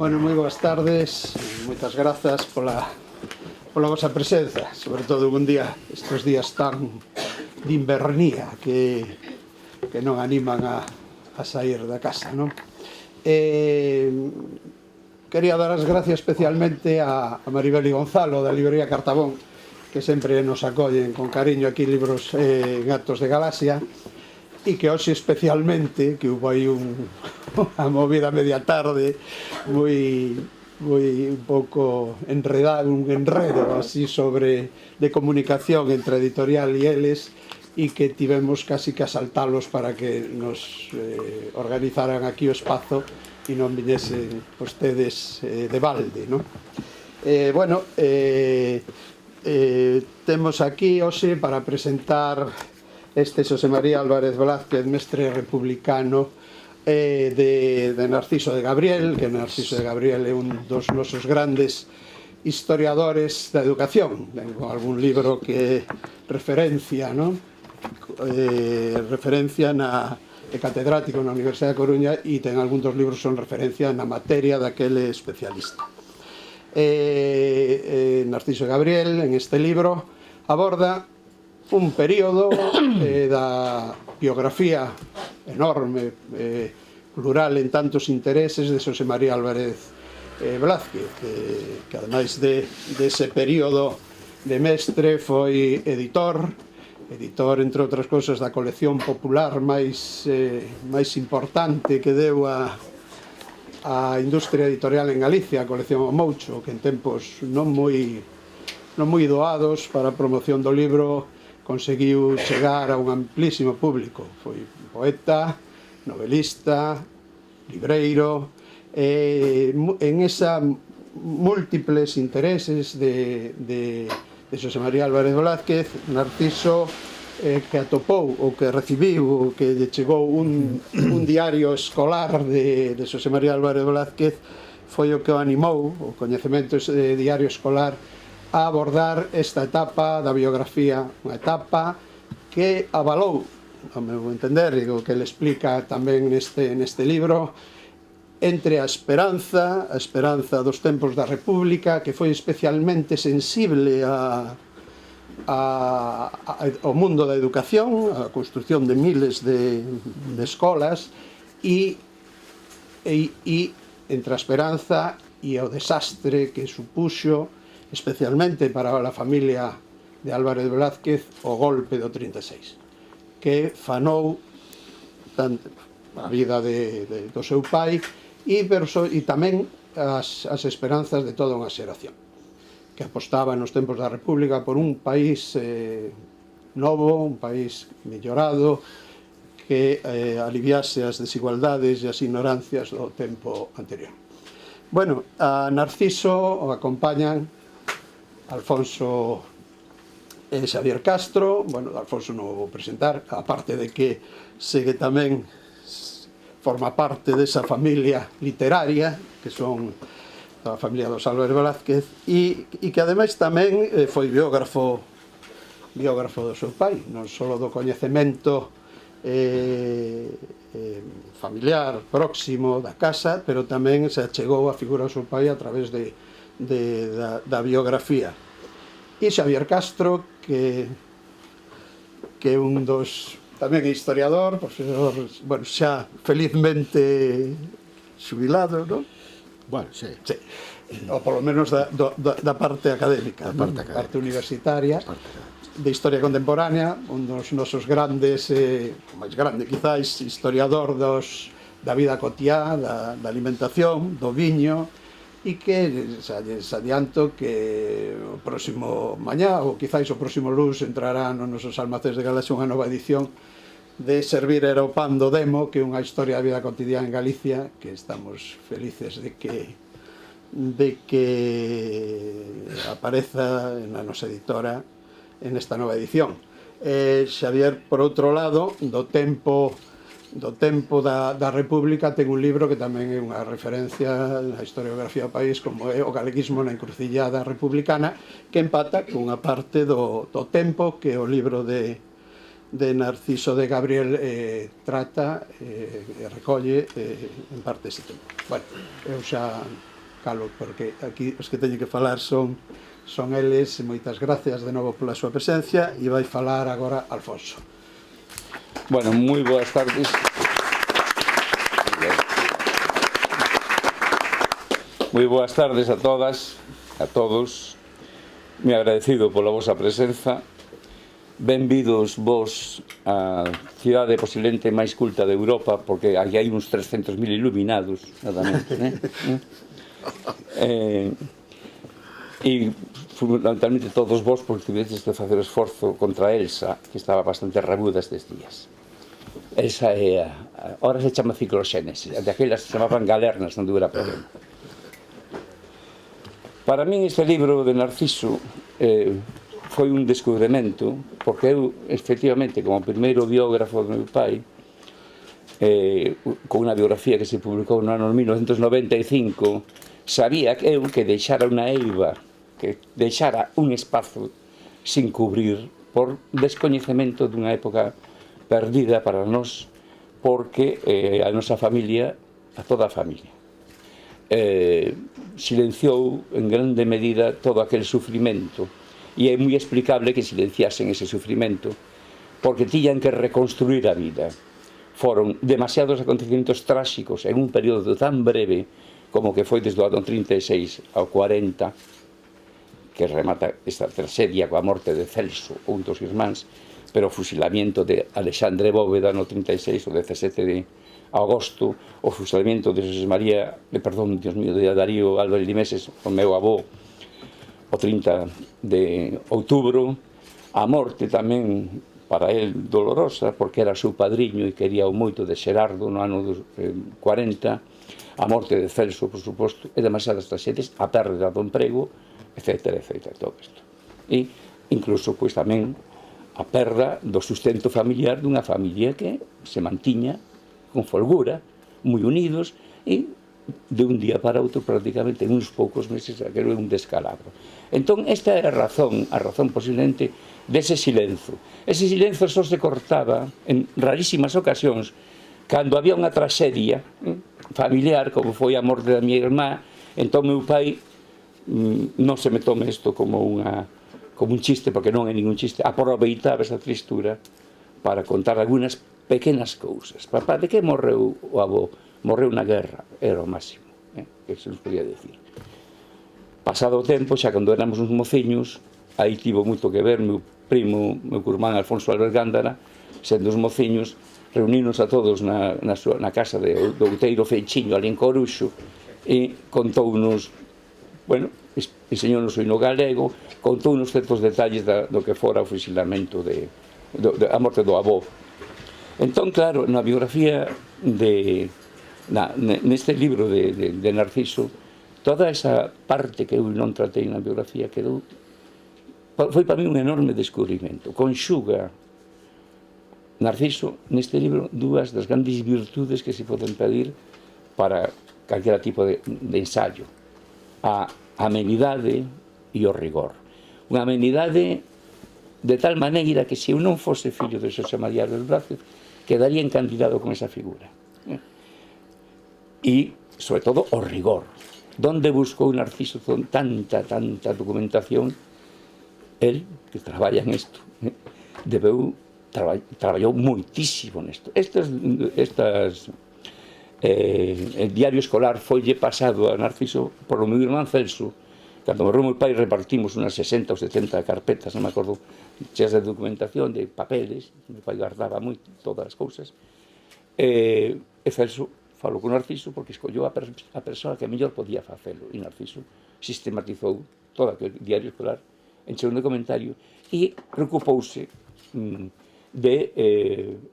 Bueno, moi boas tardes, moitas grazas pola vosa presenza, sobre todo un día, estes días tan de invernía que non animan a sair da casa, non? Quería dar as gracias especialmente a Maribel e Gonzalo da librería Cartabón, que sempre nos acollen con cariño aquí libros en Actos de Galaxia, e que hoxe especialmente, que hubo aí unha movida media tarde moi un pouco enredado, un enredo así sobre de comunicación entre editorial e eles, e que tivemos casi que asaltalos para que nos organizaran aquí o espazo e non viñesen vostedes de balde, non? Temos aquí hoxe para presentar este Xosé María Álvarez Blázquez, mestre republicano de Narciso de Gabriel, que Narciso de Gabriel é un dos nosos grandes historiadores da educación. Tengo algún libro que referencia, non? Referencia é catedrático na Universidade de Coruña e ten algún dos libros son referencia na materia daquele especialista. Narciso de Gabriel, en este libro, aborda un período da biografía enorme, plural en tantos intereses de Xosé María Álvarez Blázquez, que ademais dese período de mestre foi editor, entre outras cousas, da colección popular máis importante que deu a industria editorial en Galicia, a colección O Moucho, que en tempos non moi doados para a promoción do libro conseguiu chegar a un amplísimo público. Foi poeta, novelista, libreiro, en esa múltiples intereses de Xosé María Álvarez Blázquez, Narciso, que atopou ou que recibiu ou que lle chegou un diario escolar de Xosé María Álvarez Blázquez, foi o que o animou, o coñecemento de diario escolar, a abordar esta etapa da biografía, unha etapa que avalou, ao meu entender, e o que ele explica tamén neste libro, entre a esperanza dos tempos da República, que foi especialmente sensible ao mundo da educación, a construción de miles de escolas, e entre a esperanza e o desastre que supuxo, especialmente para a familia de Álvarez Blázquez, o golpe do 36, que fanou a vida do seu pai e tamén as esperanzas de toda unha xeración que apostaba nos tempos da República por un país novo, un país mellorado, que aliviase as desigualdades e as ignorancias do tempo anterior. Bueno, a Narciso o acompañan Alfonso e Xavier Castro. Bueno, Alfonso non o vou presentar, aparte de que segue tamén forma parte desa familia literaria, que son a familia dos Álvarez Blázquez, e que ademais tamén foi biógrafo do seu pai, non só do coñecemento familiar próximo da casa, pero tamén se achegou a figura do seu pai a través da biografía. E Xavier Castro, que é un dos, tamén é historiador, profesor, bueno, xa felizmente xubilado, non? Bueno, sí. Ou polo menos da parte académica, da parte universitaria, de historia contemporánea, un dos nosos grandes, máis grande quizáis, historiador da vida cotiá, da alimentación, do viño, e que xa adianto que o próximo mañá, ou quizáis o próximo luns, entrará nos nosos almacéns de Galaxia unha nova edición de Servir era o pan do Demo, que é unha historia da vida cotidiana en Galicia, que estamos felices de que apareza na nosa editora en esta nova edición. Xavier, por outro lado, do tempo da República, ten un libro que tamén é unha referencia na historiografía do país, como é O galeguismo na encrucillada republicana, que empata cunha parte do tempo que o libro de Narciso de Gabriel trata e recolle en parte ese tempo. Bueno, eu xa calo, porque aquí os que teñen que falar son eles, e moitas gracias de novo pola súa presencia, e vai falar agora Alfonso. Bueno, moi boas tardes. Moi boas tardes a todas, a todos. Me agradecido pola vosa presenza. Benvidos vos á cidade posiblemente máis culta de Europa, porque aquí hai uns 300.000 iluminados, nada menos, e fundamentalmente todos vos, porque tivedes de facer esforzo contra Elsa, que estaba bastante rabuda estes días. Elsa é ahora se chama cicloxénesis, de aquelas se chamaban galernas, non dura problema. Para min este libro de Narciso foi un descubrimento, porque eu, efectivamente, como primeiro biógrafo do meu pai, con unha biografía que se publicou no ano 1995, sabía que eu que deixara unha eiva, que deixara un espazo sin cubrir por descoñecemento dunha época perdida para nós, porque a nosa familia, a toda a familia, silenciou en grande medida todo aquel sufrimento, e é moi explicable que silenciasen ese sufrimento, porque tiñan que reconstruir a vida. Foron demasiados acontecimientos tráxicos en un período tan breve como que foi desde o ano 36 ao 40, que remata esta tragedia coa morte de Celso, un dos irmáns, pero o fusilamiento de Alexandre Bóveda no 36, o 17 de agosto, o fusilamiento de José María, perdón, Dios mío, de Darío Álvarez Limeses, o meu avó, o 30 de outubro, a morte tamén para el dolorosa, porque era seu padriño e quería o moito de Xerardo no ano 40, a morte de Celso, por suposto, e demasiadas tragedias, a perda do emprego, etc., etc., todo isto. E incluso, pois, tamén a perda do sustento familiar dunha familia que se mantiña con folgura, moi unidos, e de un día para outro, prácticamente en uns poucos meses, aquilo é un descalabro. Entón, esta é a razón posiblemente dese silencio. Ese silencio só se cortaba en rarísimas ocasións cando había unha traxedia familiar, como foi a morte da miña irmá. Entón, meu pai non se me tome isto como un chiste, porque non é ningún chiste, aproveitaba esa tristura para contar algunhas pequenas cousas. Papá, de que morreu o avó? Morreu na guerra, era o máximo, que se nos podía decir. Pasado o tempo, xa cando éramos uns mociños, aí tivo moito que ver meu primo, meu curmán Alfonso Álvarez Gándara, sendo os mociños, reuninos a todos na casa do Outeiro Feichiño, ali en Coruxo, e contounos, bueno, enseñounos o hino galego, contounos certos detalles do que fora o fusilamento a morte do avó. Entón, claro, na biografía neste libro de Narciso, toda esa parte que eu non tratei na biografía foi para mí un enorme descubrimento. Conxuga Narciso neste libro dúas das grandes virtudes que se poden pedir para calquera tipo de ensayo: a amenidade e o rigor. Unha amenidade de tal maneira que se eu non fose fillo de Xosé María dos Brazos, quedaría encandilado con esa figura. E, sobre todo, o rigor. Donde buscou Narciso tanta documentación? El, que traballa en isto, traballou moitísimo nesto. El diario escolar foille pasado a Narciso por o meu irmán Celso. Cando morreu meu pai repartimos unas 60 ou 70 carpetas, non me acordo, cheas de documentación, de papeles, meu pai guardaba moito todas as cousas, e Celso falou con Narciso porque escollou a persoa que mellor podía facelo, e Narciso sistematizou todo aquele diario escolar, encheu un comentario e preocupouse de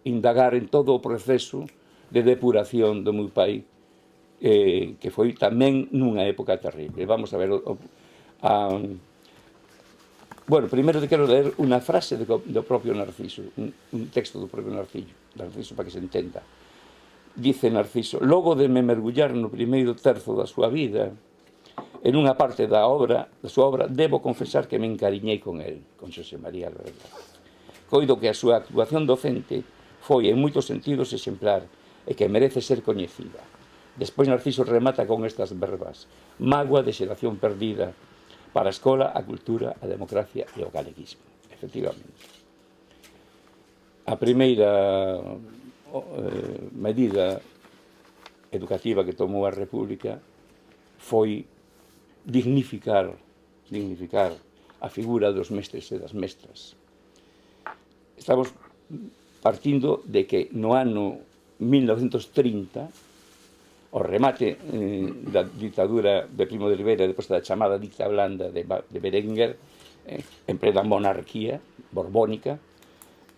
indagar en todo o proceso de depuración do meu pai, que foi tamén nunha época terrible. Vamos a ver. Bueno, primeiro quero ler unha frase do propio Narciso, un texto do propio Narciso, para que se entenda. Dice Narciso: logo de me mergullar no primeiro terzo da súa vida, en unha parte da súa obra, debo confesar que me encariñei con el, con Xosé María Álvarez. Coido que a súa actuación docente foi en moitos sentidos exemplar e que merece ser coñecida. Despois Narciso remata con estas verbas: mágoa de xeración perdida para a escola, a cultura, a democracia e o galeguismo. Efectivamente. A primeira medida educativa que tomou a República foi dignificar a figura dos mestres e das mestras. Estamos partindo de que no ano 1930, o remate da ditadura de Primo de Rivera, depois da chamada dicta blanda de Berenguer, en plena monarquía borbónica,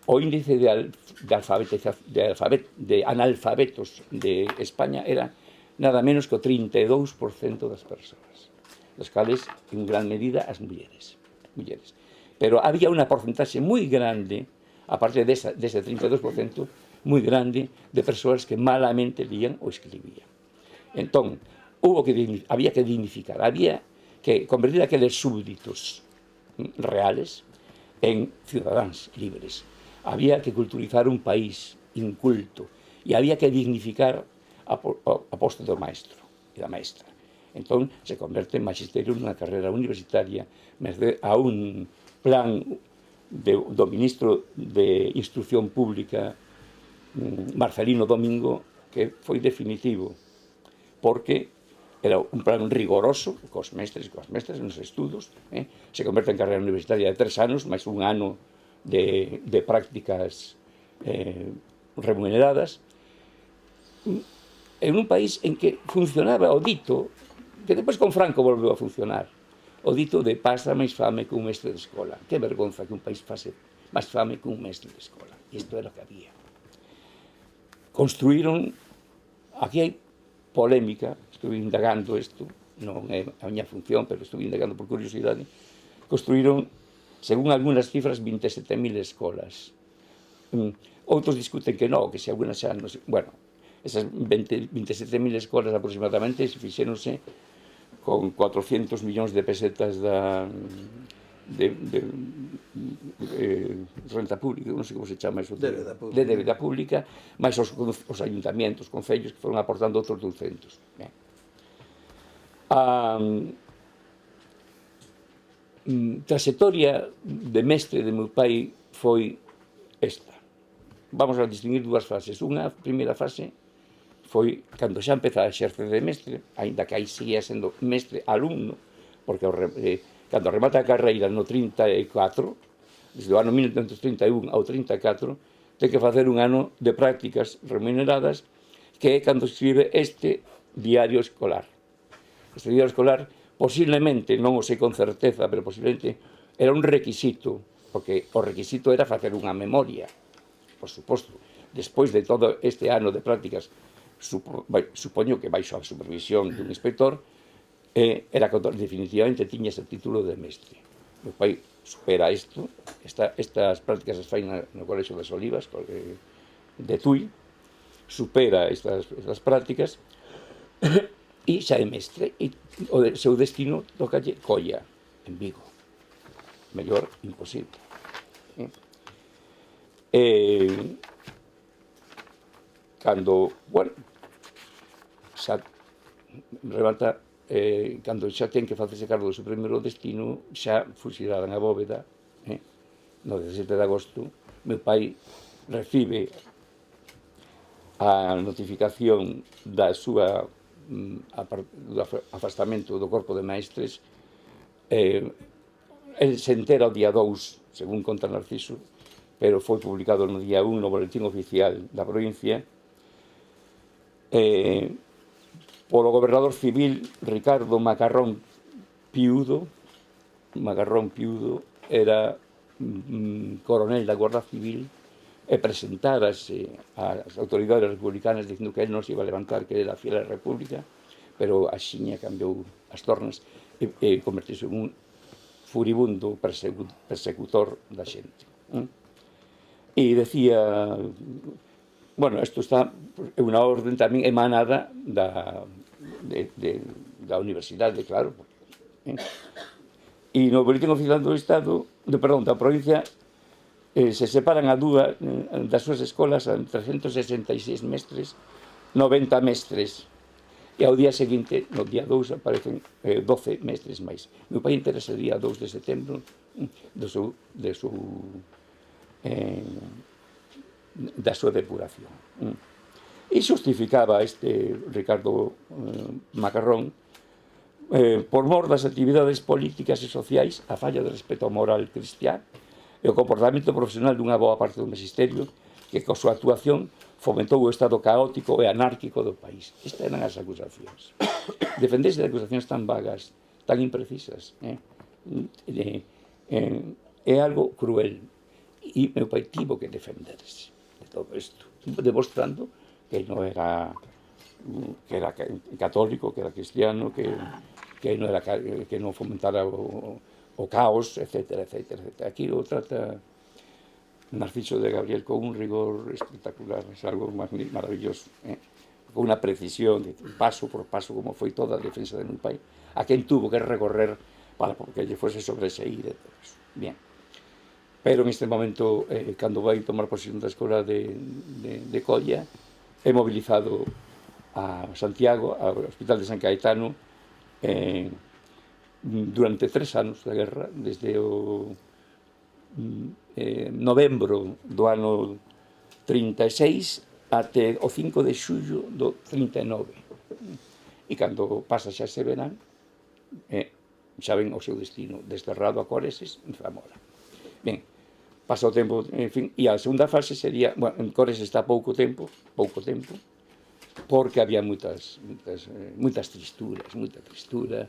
o índice de analfabetos de España era nada menos que o 32% das persoas, das cales, en gran medida, as mulleres. Pero había unha porcentaxe moi grande, aparte dese 32%, moi grande, de persoas que malamente lían ou escribían. Entón, había que dignificar, había que convertir aqueles súbditos reales en cidadáns libres. Había que culturizar un país inculto e había que dignificar a posto do maestro e da maestra. Entón, se converte en magisterio nunha carreira universitaria a un plan do ministro de Instrucción Pública, Marcelino Domingo, que foi definitivo, porque era un plan rigoroso cos mestres e coas mestras nos estudos, se converte en carreira universitaria de 3 anos, máis un ano de prácticas remuneradas, en un país en que funcionaba o dito, que depois con Franco volveu a funcionar, o dito de pasa máis fame que un mestre de escola. Que vergonza que un país pase máis fame que un mestre de escola. E isto era o que había. Construíron, aquí hai polémica, estuve indagando isto, non é a miña función, pero estuve indagando por curiosidade, construíron, según algunhas cifras, 27.000 escolas. Outros discuten que non, que se algunas xa non sei. Bueno, esas 27.000 escolas aproximadamente se fixéronse con 400 millóns de pesetas de renta pública, non sei como se chama eso, de débeda pública, máis os ayuntamientos, concellos, que foron aportando outros 200. Trayectoria de mestre de meu pai foi esta. Vamos a distinguir dúas fases. Unha primeira fase foi cando xa empezaba a exercer de mestre, aínda que aí seguía sendo mestre alumno, porque cando remata a carreira no 34, desde o ano 1931 ao 34, ten que facer un ano de prácticas remuneradas, que é cando escribe este diario escolar. Este diario escolar, posiblemente, non o sei con certeza, pero posiblemente era un requisito, porque o requisito era facer unha memoria, por suposto. Despois de todo este ano de prácticas, supoño que baixo a supervisión dun inspector, era que definitivamente tiña ese título de mestre. Meu pai supera isto, estas prácticas as fai no Colexio das Olivas de Tui, supera estas prácticas e xa é mestre, e o seu destino tocalle Colla, en Vigo. Mellor imposible. Cando, bueno, xa remata, cando xa ten que facerse cargo do seu primeiro destino, xa fusilaran a bóveda, no 17 de agosto, meu pai recibe a notificación do afastamento do corpo de maestres. El se entera o día 2, según conta Narciso, pero foi publicado no día 1 no Boletín Oficial da provincia, polo gobernador civil Ricardo Macarrón Piudo. Macarrón Piudo era coronel da Guarda Civil e presentárase ás autoridades republicanas dicindo que él non se iba a levantar, que era fiel á República, pero a xiña cambiou as tornas e convertiuse en un furibundo persecutor da xente. E decía, bueno, isto está unha orden tamén emanada da universidade, claro, e no Boletín Oficial do Estado, da provincia, se separan a dúas das súas escolas a 366 mestres, 90 mestres. e ao día seguinte, no día 2, aparecen 12 mestres máis. Meu pai interesa o día 2 de setembro da súa depuración. E justificaba este Ricardo Macarrón por mor das actividades políticas e sociais, a falla de respeto ao moral cristián e o comportamento profesional dunha boa parte do magisterio que coa súa actuación fomentou o estado caótico e anárquico do país. Estas eran as acusacións. Defenderse de acusacións tan vagas, tan imprecisas, é algo cruel. E meu pai tivo que defenderse de todo isto, demostrando que non era católico, que era cristiano, que non fomentara o caos, etc. Aquí o trata Narciso de Gabriel con un rigor espectacular, es algo maravilloso, con unha precisión, paso por paso, como foi toda a defensa de meu pai, a quen tuvo que recorrer para que lle fuese sobreseír. Bien. Pero en este momento, cando vai tomar posesión da escola de Colla, é mobilizado a Santiago, ao Hospital de San Caetano, durante 3 anos da guerra, desde o novembro do ano 36 até o 5 de xullo do 39. E cando pasa xa ese verán, xa ven o seu destino, desterrado a Coreses, en Zamora. Ben, pasa o tempo, en fin, e a segunda fase sería, bueno, en Coreses está pouco tempo, porque había moita tristura,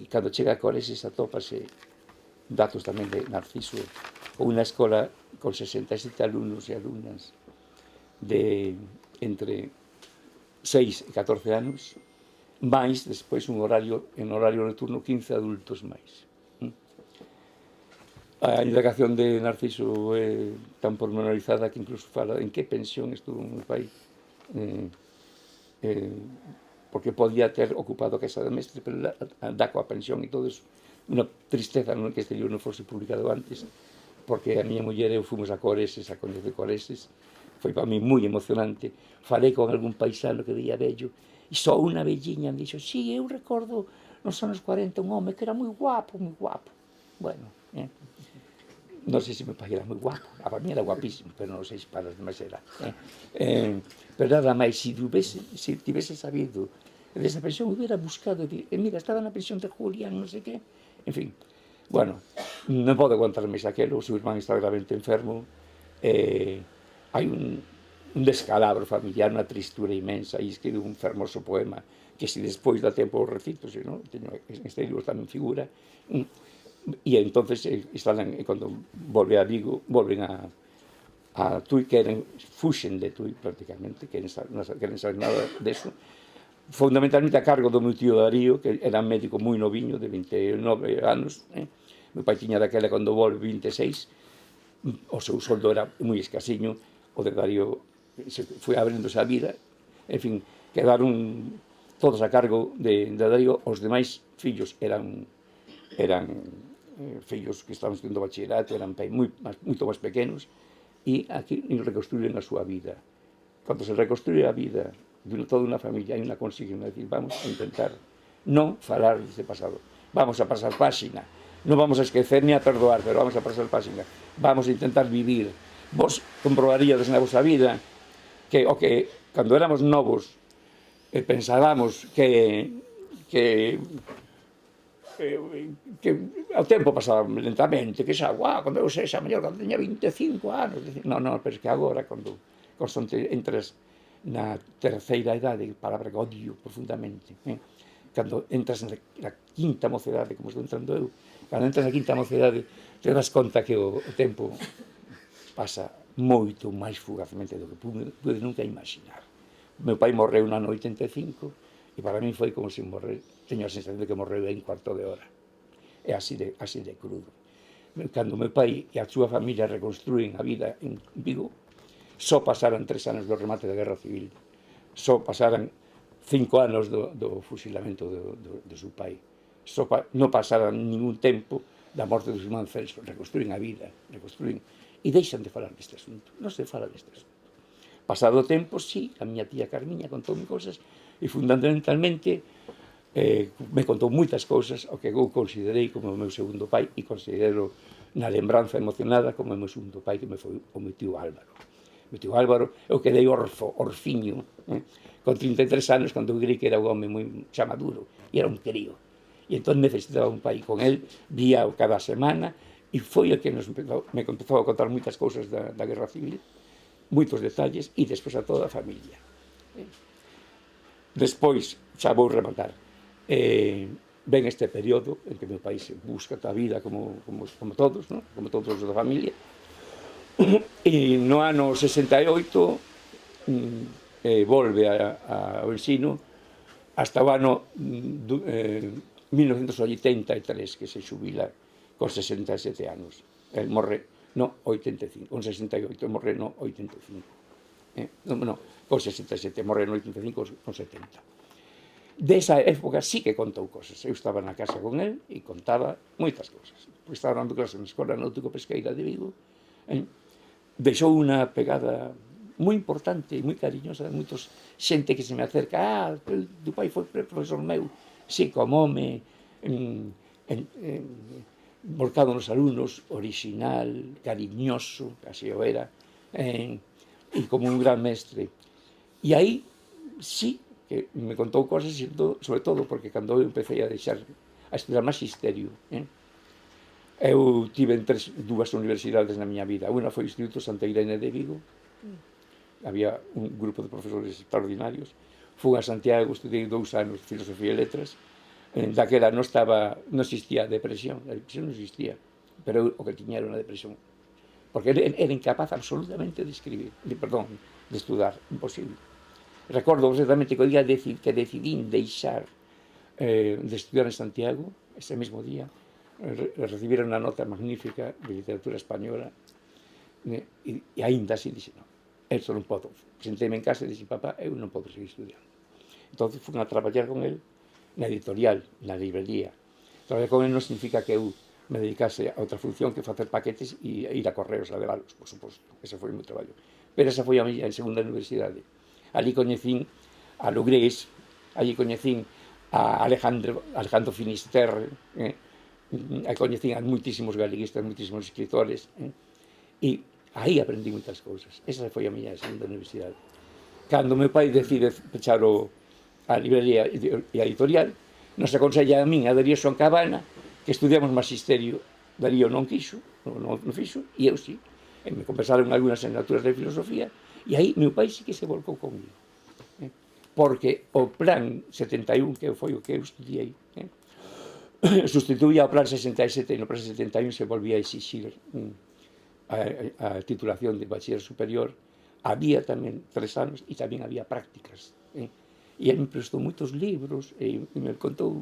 cando chega a Coreses atópase, datos tamén de Narciso, unha escola con 67 alumnos e alumnas de entre 6 e 14 anos, máis, despois, en horario nocturno, 15 adultos máis. A indagación de Narciso é tan pormenorizada que incluso fala en que pensión estuvo meu pai, porque podía ter ocupado a casa de mestre, pero dá coa pensión e todo eso. Unha tristeza que este libro non fose publicado antes, porque a miña muller e eu fomos a Coreses, a Conde de Coreses, foi para mí moi emocionante. Falei con algún paisano que veía vello, e só unha velliña me dixo, sí, eu recordo nos anos 40 un home que era moi guapo, moi guapo. Bueno, non sei se meu pai era moi guapo, para mí era guapísimo, pero non sei se para os demais era. Pero nada máis, se tivese sabido desa pensión, hubiera buscado, mira, estaba na pensión de Julián, non sei que, en fin. Bueno, non podo aguantar máis aquelo, o seu irmán está gravemente enfermo, hai un descalabro familiar, unha tristura inmensa, e escribe un fermoso poema que se despois dá tempo o recito, se non, este libro tamén figura, e entonces cando volve a Vigo, volven a Tui, fuxen de Tui prácticamente, queren saber nada deso, fundamentalmente a cargo do meu tío Darío, que era un médico moi noviño, de 29 anos, meu pai tiña daquela cando volve 26, o seu soldo era moi escasiño, o de Darío foi abrendose a vida, en fin, quedaron todos a cargo de Darío, os demais fillos eran fillos que estaban estudando bachillerato, eran moito máis pequenos, e aquí reconstruíron a súa vida. Cando se reconstruye a vida de toda unha familia, hai unha consigna, decir, vamos a intentar non falar deste pasado, vamos a pasar páxina, non vamos a esquecer ni a perdoar, pero vamos a pasar páxina, vamos a intentar vivir. Vos comprobaríades na vosa vida que cando éramos novos pensábamos que o tempo pasaba lentamente, que xa, cando eu sexa mellor, cando teña 25 anos, non, pero que agora, cando entras na terceira idade, palabra que odio profundamente, cando entras na quinta mocedade, como estou entrando eu, cando entras na quinta mocedade, te das conta que o tempo pasa moito máis fugazmente do que pude nunca imaginar. Meu pai morreu no ano 85 e para mí foi como se teño a sensación de que morreu en cuarto de hora. É así de crudo. Cando meu pai e a súa familia reconstruen a vida en Vigo, só pasaran 3 anos do remate da Guerra Civil, só pasaran 5 anos do fusilamento do seu pai, só non pasaran ningún tempo da morte do seu irmán Celso, reconstruen a vida, e deixan de falar deste asunto, non se fala deste asunto. Pasado o tempo, sí, a miña tía Carmiña contoume cosas e fundamentalmente me contou moitas cousas o que eu considerei como o meu segundo pai e considero na lembranza emocionada como o meu segundo pai, que me foi o meu tío Álvaro. O meu tío Álvaro, eu quedei orfiño, con 33 anos, cando eu creí que era un home moi xa maduro, e era un crío. E entón necesitaba un pai. Con él vía cada semana e foi o que me empezou a contar moitas cousas da Guerra Civil, moitos detalles, e despois a toda a familia. Despois, xa vou rematar, ven este período en que meu pai se busca a vida como todos, ¿no? Como todos os da familia, e no ano 68 volve ao ensino hasta o ano 1983, que se xubila con 67 anos. El morre no 85, con 68, morre no 85. No, con 67, morre no 85, con 70. Desa época sí que contou cosas. Eu estaba na casa con él e contaba moitas cosas. Pois estaba dando clase na Escola Náutico-Pesqueira de Vigo. Deixou unha pegada moi importante e moi cariñosa. Moitos xente que se me acerca, tu pai foi profesor meu. Sí, como home volcado nos alumnos, original, cariñoso, así o era, e como un gran mestre. E aí, sí, que me contou cosas, sobre todo porque cando eu empecé a estudar magisterio, eu tive en dúas universidades na miña vida. Unha foi o Instituto Santa Irene de Vigo, había un grupo de profesores extraordinarios. Fui a Santiago, estudei 2 anos de Filosofía e Letras. Daquela non existía a depresión non existía, pero o que tiña era unha depresión, porque era incapaz absolutamente de estudar, imposible. Recordo perfectamente que o día que decidín deixar de estudiar en Santiago, ese mesmo día, recibira unha nota magnífica de literatura española, e aínda así dixe, non, eso non podo. Senteime en casa e dixe, papá, eu non podo seguir estudiando. Entón fui a traballar con el na editorial, na librería. Traballar con el non significa que eu me dedicase a outra función que facer paquetes e ir a correos a leválos, por suposto. Ese foi o meu traballo. Pero esa foi a miña segunda universidade. Ali coñecín a Lugrés, ali coñecín a Alejandro Finisterre, coñecín a moitísimos galeguistas, moitísimos escritores, e aí aprendí moitas cousas. Esa foi a miña segunda universidade. Cando meu pai decide pechar a librería e a editorial, nos aconsella a min a Darío Son Cabana que estudiamos magisterio. Darío non quixo, non fixo, e eu sí. E me compensaron algunhas asignaturas de filosofía, e aí meu pai sí que se volcou comigo. Porque o plan 71, que foi o que eu estudiei, sustituía o plan 67, e no plan 71 se volvía a exixir a titulación de bachiller superior. Había tamén 3 anos e tamén había prácticas. E ele me prestou moitos libros e me contou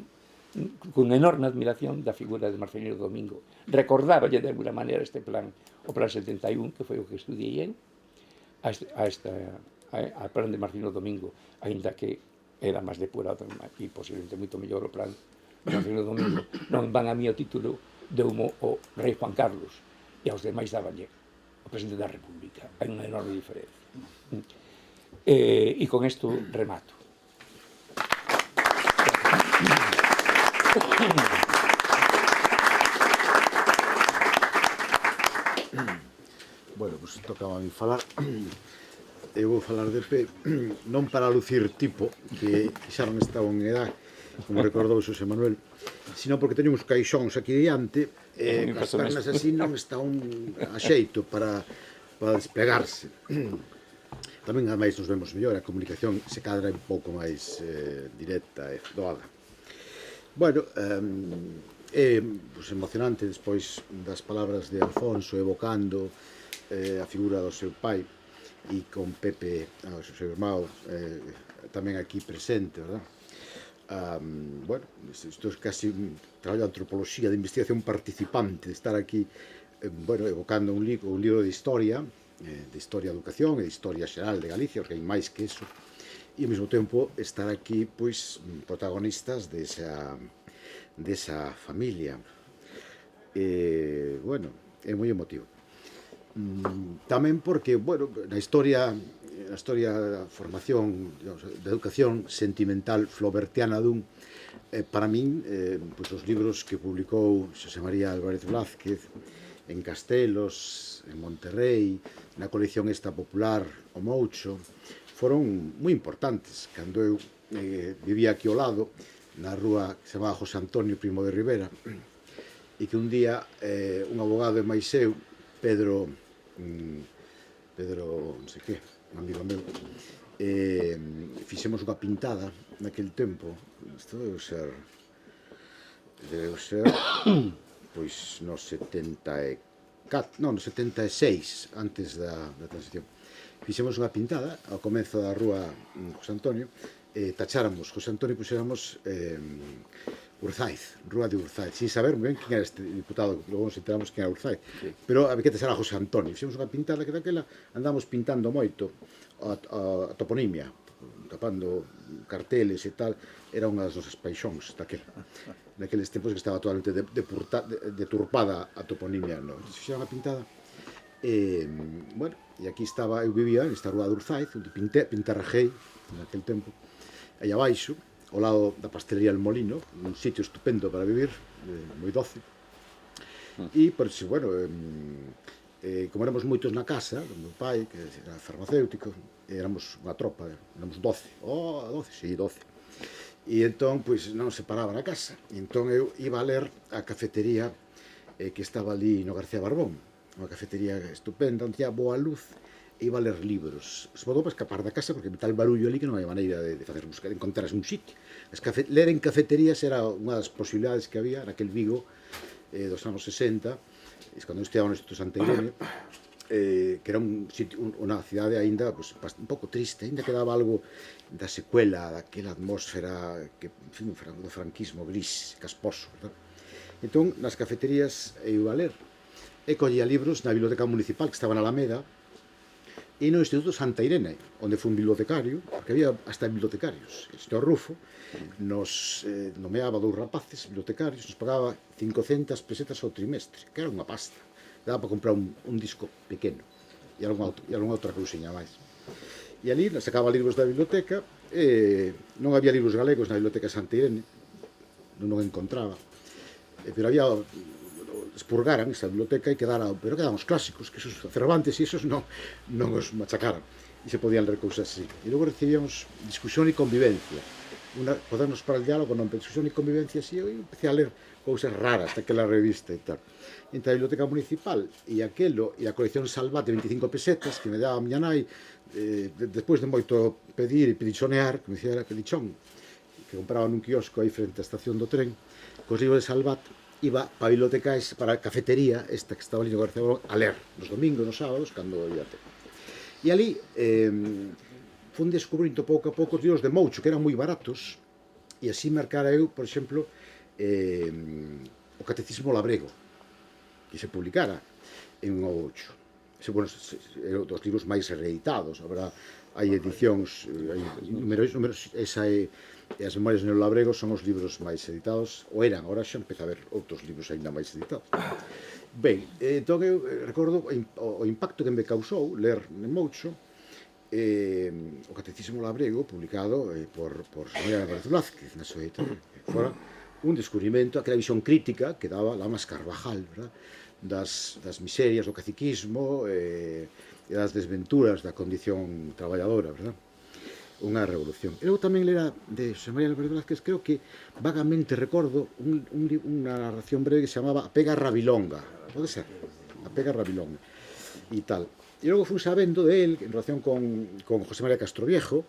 con enorme admiración da figura de Marcelino Domingo. Recordáballe de alguna maneira este plan, o plan 71, que foi o que estudiei eu, a plan de Marcelino Domingo, aínda que era máis depurado e posiblemente moito mellor o plan de Marcelino Domingo. Non van a mí o título de o rei Juan Carlos, e aos demais dabanlle o presidente da República. Hai unha enorme diferencia. E con isto remato. Bueno, pois tocaba a mí falar. Eu vou falar de P, non para lucir tipo, que xa non estaba en edad, como recordou Xosé Manuel, sino porque teño uns caixóns aquí diante, e as pernas así non está a xeito para despegarse. Tamén, ademais, nos vemos mellor, a comunicación se cadra un pouco máis directa e doada. Bueno, é emocionante despois das palabras de Alfonso evocando a figura do seu pai e con Pepe, o seu irmão, tamén aquí presente, verdad? Bueno, isto é casi un traballo de antropoloxía, de investigación participante, de estar aquí, bueno, evocando un libro de historia de educación e de historia xeral de Galicia, porque hai máis que eso, e ao mesmo tempo estar aquí, pois, protagonistas desa familia. Bueno, é moi emotivo. Tamén porque, bueno, na historia a historia da formación, digamos, da educación sentimental flaubertiana dun, para min, pois os libros que publicou Xosé María Álvarez Blázquez en Castelos, en Monterrey, na colección esta popular O Moucho, foron moi importantes. Cando eu vivía aquí ao lado, na rúa que se chamaba José Antonio Primo de Rivera, e que un día un abogado e máis eu, Pedro non sei que, un amigo meu, fixemos unha pintada naquele tempo. Isto debe ser pois no 74, non, no 76, antes da transición. Fixemos unha pintada ao comezo da rúa José Antonio, tacháramos José Antonio e puxéramos Urzaiz, Rúa de Urzaiz, sin saber moi ben quen era este diputado, logo nos enteramos quen era Urzaiz, pero había que tachar a José Antonio. Fixemos unha pintada que daquela andamos pintando moito a toponimia, tapando carteles e tal, era unha das nosas paixóns naqueles tempos que estaba totalmente deturpada a toponimia, no? Fixera unha pintada, bueno, e aquí estaba, eu vivía nesta Rúa de Urzaiz, onde pintarrajei naquele tempo, aí abaixo, ao lado da pastelería El Molino, un sitio estupendo para vivir, moi doce. E, por iso, bueno, como éramos moitos na casa, do meu pai, que era farmacéutico, éramos unha tropa, éramos 12. Oh, 12, sí, 12. E entón, pois, non se paraba na casa. E entón eu iba a ler a cafetería que estaba ali no García Barbón, unha cafetería estupenda, onde tinha boa luz, iba a ler libros, sobre todo para escapar da casa, porque tal barullo ali que non hai maneira de facer buscar, de encontrar un sitio. Ler en cafeterías era unha das posibilidades que había naquel Vigo dos anos 60, cando eu estudaba no Instituto Santa Irene, que era un sitio, unha cidade aínda pues, un pouco triste, aínda quedaba algo da secuela, daquela atmósfera que, en fin, do franquismo gris, casposo, verdad? Entón, nas cafeterías eu iba a ler, e collía libros na biblioteca municipal que estaba na Alameda, e no Instituto Santa Irene, onde foi un bibliotecario, porque había hasta bibliotecarios. O señor Rufo nos nomeaba 2 rapaces bibliotecarios, nos pagaba 500 pesetas ao trimestre, que era unha pasta. Daba para comprar un disco pequeno e algunha outra cousiña máis. E ali sacaba libros da biblioteca, non había libros galegos na biblioteca Santa Irene, non encontraba, pero había expurgaran esa biblioteca e pero quedaban os clásicos, que esos Cervantes e esos non os machacaran, e se podían ler cousas así. E logo recibíamos discusión e convivencia, podernos para el diálogo, non, pero discusión e convivencia, así, eu empecé a ler cousas raras daquela revista e tal. Entre a biblioteca municipal e aquelo, e a colección Salvat de 25 pesetas, que me daba a miña nai, despois de moito pedir e pedichonear, que me dicía era pedichón, que compraba nun quiosco aí frente á estación do tren, cos libros de Salvat, iba para a biblioteca, para a cafetería, esta que estaba ali no García Barbón, a ler, nos domingos, nos sábados, cando ia ter. E ali fun descubrindo pouco a pouco os libros de Moucho, que eran moi baratos, e así marcara eu, por exemplo, o Catecismo Labrego, que se publicara en Moucho. Bueno, é dos libros máis reeditados, hai edicións, hai números, esa é e as Memorias no Labrego son os libros máis editados, ou eran, agora xa empeza a haber outros libros aínda máis editados. Ben, entón eu recordo o impacto que me causou ler en Moucho o Catecismo Labrego, publicado por María Álvarez Blázquez na súa editorial. Fora un descubrimento, aquela visión crítica que daba Lamas Carvajal, verdad? Das miserias do caciquismo e das desventuras da condición traballadora, verdad? Unha revolución. E logo tamén lera de Xosé María Álvarez Blázquez, creo que vagamente recordo unha narración breve que se chamaba A pega rabilonga, pode ser? A pega rabilonga e tal. E logo fui sabendo de él en relación con José María Castroviejo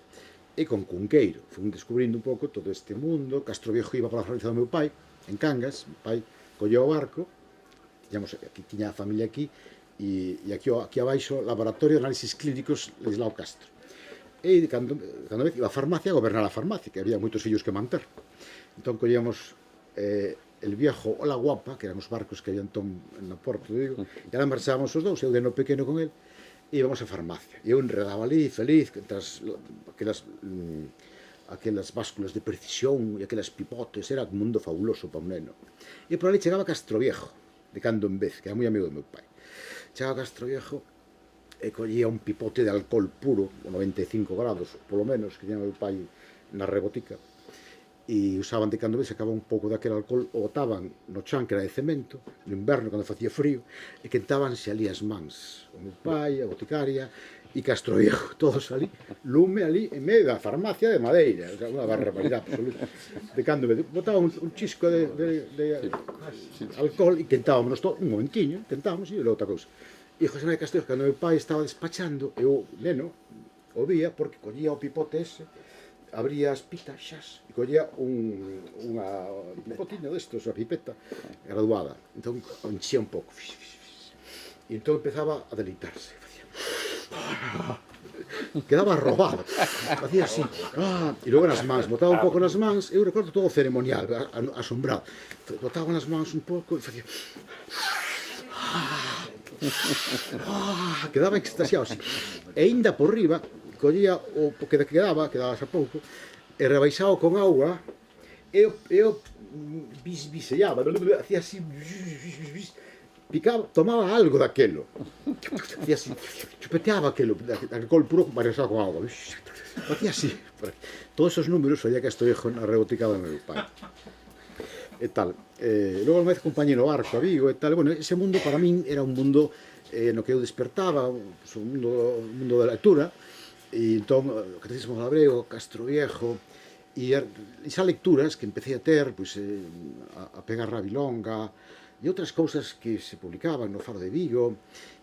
e con Cunqueiro. Fui descubrindo un pouco todo este mundo. Castroviejo iba para a Francia do meu pai, en Cangas, meu pai colleu o barco, aquí tiña a familia aquí, e aquí abaixo, Laboratorio de Análisis Clínicos Ladislao Castro. E cando iba a farmacia, a gobernar a farmacia, que había moitos fillos que manter. Entón collíamos el viejo o la guapa, que eran os barcos que había entón no porto, digo, e ahora marchábamos os dous, eu de no pequeno con el, e íbamos a farmacia. E eu enredaba ali, feliz, tras aquelas básculas de precisión e aquelas pipotes, era un mundo fabuloso para un neno. E por ali chegaba Castroviejo, de cando en vez, que era moi amigo do meu pai. Chegaba Castroviejo, e collía un pipote de alcohol puro, o 95 grados, polo menos, que tiña meu pai na rebotica, e usaban de cando se acaba un pouco daquele alcohol, o botaban no chan que era de cemento, no inverno cando facía frío, e quentábanse ali as mans, o meu pai, a boticaria, e Castro Viejo, todos ali, lume ali, en medio da farmacia de Madeira, o sea, unha barbaridade absoluta. De cando botaban un chisco de alcohol e quentábamos todo, un momentiño, quentábamos e outra cousa. E José María Castro Viejo, cando meu pai estaba despachando, eu, neno, o vía porque collía o pipote ese, abría as pitachas e collía un pipotiño destos, a pipeta graduada, entón enchía un pouco e entón empezaba a deleitarse, facía quedaba robado, facía así e logo nas mans, botaba un pouco nas mans, eu recordo todo o ceremonial, asombrado, botaba nas mans un pouco e facía quedaba extasiado así. E ainda por riba collía o que quedaba xa pouco, e rebaixado con auga, e o bisellaba, hacía así, picaba, tomaba algo daquelo, hacía así, chupeteaba aquelo, alcohol puro rebaixado con auga, hacía así. Todos esos números oía que esto viejo na rebotica do meu pai. E tal. Logo, unha vez acompañei no barco a Vigo e tal. Bueno, ese mundo para min era un mundo no que eu despertaba, un mundo da lectura, e entón, o Catecismo Gabrego, Castro Viejo, e esas lecturas que empecé a ter, pois, a pegar Rabilonga, e outras cousas que se publicaban no Faro de Vigo,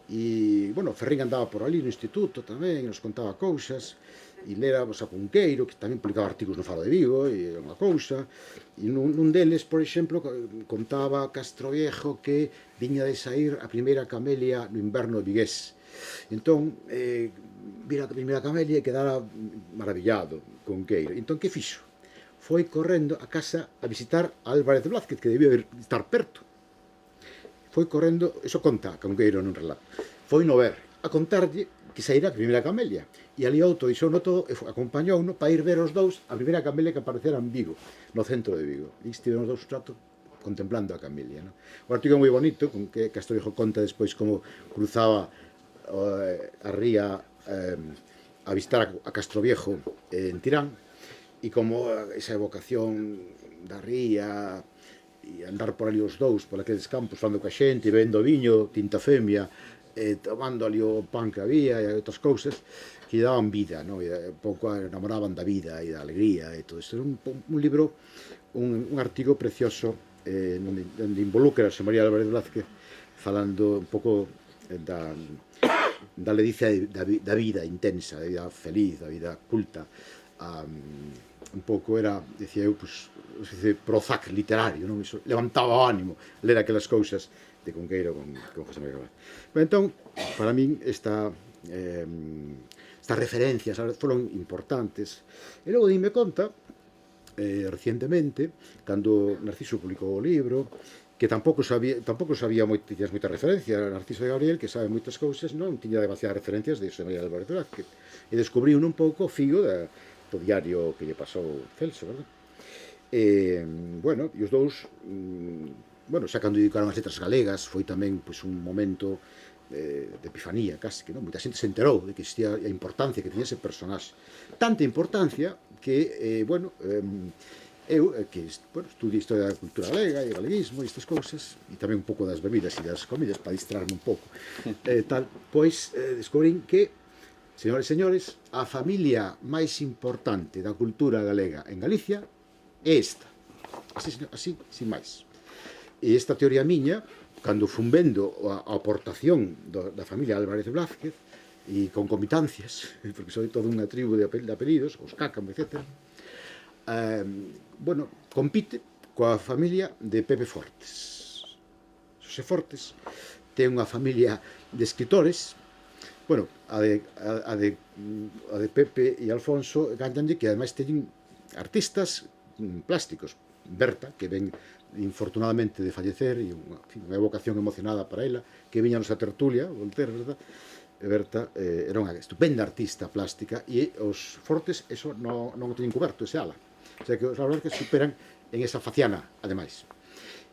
e, bueno, Ferrín andaba por ali no instituto tamén, nos contaba cousas, e léramos a Cunqueiro, que tamén publicaba artigos no Faro de Vigo, e unha cousa, e nun deles, por exemplo, contaba Castro Viejo que viña de sair a primeira camelia no inverno de Vigués. Entón, vira a primeira camelia e quedara maravillado Cunqueiro. Entón, que fixo? Foi correndo a casa a visitar a Álvarez de Blázquez, que debía estar perto. Foi correndo, eso conta Cunqueiro nun relato, foi no ver, a contarlle que saíra a primeira camelia. E ali outro dixouno todo e acompañouno para ir ver os dous a primeira camelia que aparecera en Vigo, no centro de Vigo. E estivemos dous rato contemplando a camelia. No? O artigo é moi bonito, con que Castro Viejo conta despois como cruzaba a ría a visitar a Castro Viejo en Tirán, e como esa evocación da ría e andar por ali os dous, por aqueles campos, falando coa xente, bebendo viño, tinta femia, tomando ali o pan que había e outras cousas que lle daban vida, no? E pouco enamoraban da vida e da alegría e todo isto. Era un libro, un artigo precioso onde involucra a Xosé María Álvarez Blázquez falando un pouco da ledicia da vida intensa, da vida feliz, da vida culta. Un pouco era, decía eu, pues, Prozac literario, non? Iso levantaba o ánimo ler aquelas cousas de Cunqueiro con José María Álvarez. Pero entón, para min estas referencias foron importantes. E logo dime conta, recientemente, cando Narciso publicou o libro, que tampouco sabía tiñas moita referencia. Narciso de Gabriel, que sabe moitas cousas, non tiña demasiadas referencias de José María Álvarez Blázquez. E descubriu un pouco o fío do diario que lle pasou Celso, verdad? Bueno, e os dous, bueno, xa cando dedicaron as letras galegas, foi tamén pois, un momento de epifanía, casi, que non? Moita xente se enterou de que existía a importancia que tiña ese personaxe. Tanta importancia que, bueno, eu, que estudio historia da cultura galega e galeguismo e estas cousas, e tamén un pouco das bebidas e das comidas, para distraerme un pouco, pois descubrín que, señores e señores, a familia máis importante da cultura galega en Galicia é esta, así, sin máis. E esta teoría miña, cando fun vendo a aportación da familia Álvarez de Blázquez, e con comitancias, porque soy toda unha tribu de apelidos, os Cácamo, etc., bueno, compite coa familia de Pepe Fortes. Xosé Fortes ten unha familia de escritores, bueno, a de Pepe e Alfonso gandanlle que ademais teñen artistas plásticos. Berta, que ven infortunadamente de fallecer, e unha evocación emocionada para ela, que viña a nosa tertulia, Voltaire, verdad? Berta era unha estupenda artista plástica, e os Fortes eso non o teñen coberto, ese ala. O sea que os Álvarez superan en esa faciana, ademais.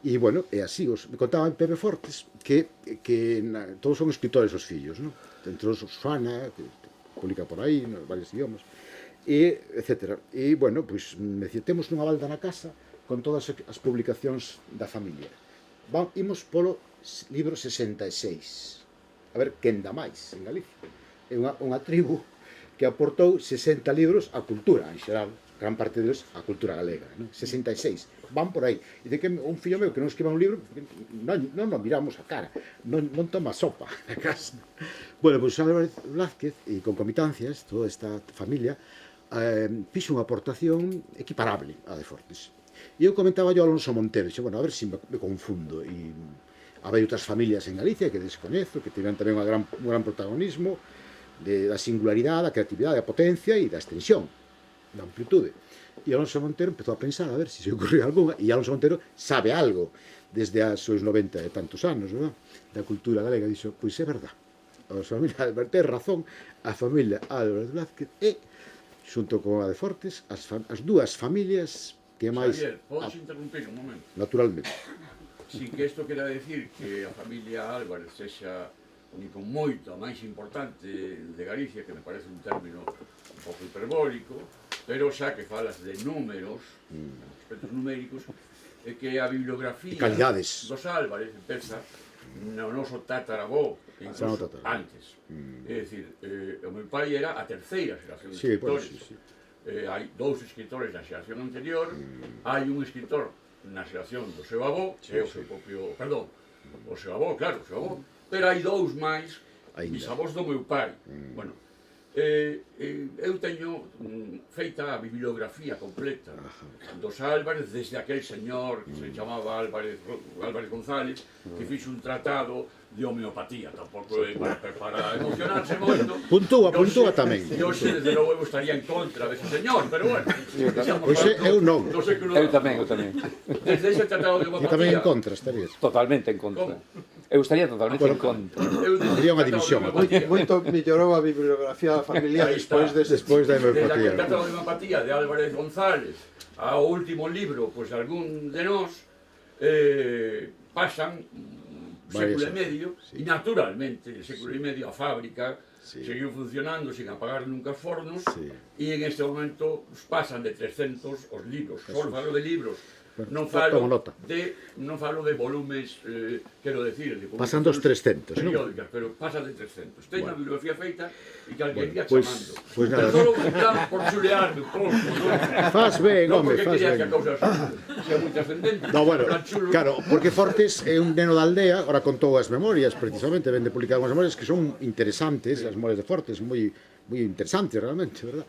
E, bueno, é así, me contaba Pepe Fortes que todos son escritores os fillos, non? Entre os Susana, que publica por aí, nos varios idiomas, e etcétera. E, bueno, pois, me dicía, temos unha balda na casa con todas as publicacións da familia. Imos polo libro 66. A ver, quen dá máis en Galicia. É unha tribu que aportou 60 libros á cultura, en xeral, gran parte deles a cultura galega, non? 66. Van por aí. E de que un fillo meu que non escriba un libro, non nos miramos a cara, non toma sopa na casa. Bueno, pois Álvarez Blázquez, e concomitancias, toda esta familia, fixo unha aportación equiparable á de Fortes. E eu comentaba yo a Alonso Montero, dixe, bueno, a ver se me confundo, e había outras familias en Galicia que descoñezo, que tiveron tamén un gran protagonismo da singularidade, da creatividade, da potencia e da extensión, da amplitude. E Alonso Montero empezou a pensar a ver se ocurriu algunha, e Alonso Montero sabe algo desde os seus 90 e tantos anos, ¿verdad? Da cultura galega. Dixo, pois é verdad, a familia Álvarez ten razón, a familia Álvarez Blázquez é, xunto con a de Fortes, as dúas familias que máis... Xavier, podes interrumpir un momento? Naturalmente. Sin que isto quera decir que a familia Álvarez sexa ni con moito a máis importante de Galicia, que me parece un término un pouco hiperbólico, pero xa que falas de números, aspectos numéricos, é que a bibliografía dos Álvarez empeza no noso tataravó, incluso antes. É dicir, o meu pai era a terceira xeración de escritores. Hai dous escritores na xeración anterior, hai un escritor na xeración do seu avó, que é o seu propio, perdón, o seu avó, claro, o seu avó, pero hai dous máis bisavós do meu pai. Bueno, eu teño feita a bibliografía completa dos Álvarez desde aquel señor que se chamaba Álvarez González, que fixo un tratado de homeopatía, tampouco é para emocionarse moito. Puntúa tamén. Eu sei, desde logo, eu estaría en contra dese señor, pero bueno. Pois eu non. Eu tamén. Desde ese tratado de homeopatía... E tamén en contra estarías. Totalmente en contra. Eu estaría totalmente en contra. Habría unha división. Moito mellorou a bibliografía familiar despois da homeopatía. Desde homeopatía. aquel tratado de homeopatía de Álvarez González ao último libro, pois algún de nós, pasan século e medio, e naturalmente, el século e medio, a fábrica seguiu funcionando sin apagar nunca os fornos, e en este momento pasan de 300 os libros. Só falo de libros, non falo de volumes, quero decir, de pasan dos 300, periódicas, pero pasa de 300. Ten a bibliografía feita e que alguén ia Pois chamando. Pero só por chulearme un pouco, non? Faz ben, Non home, porque faz quería ben. que a cousa sea moi trascendente. No, bueno, claro, porque Fortes é un neno da aldea, ahora contou as memorias, precisamente, vende publicar unhas memorias que son interesantes, as memorias de Fortes, moi interesantes realmente, verdad?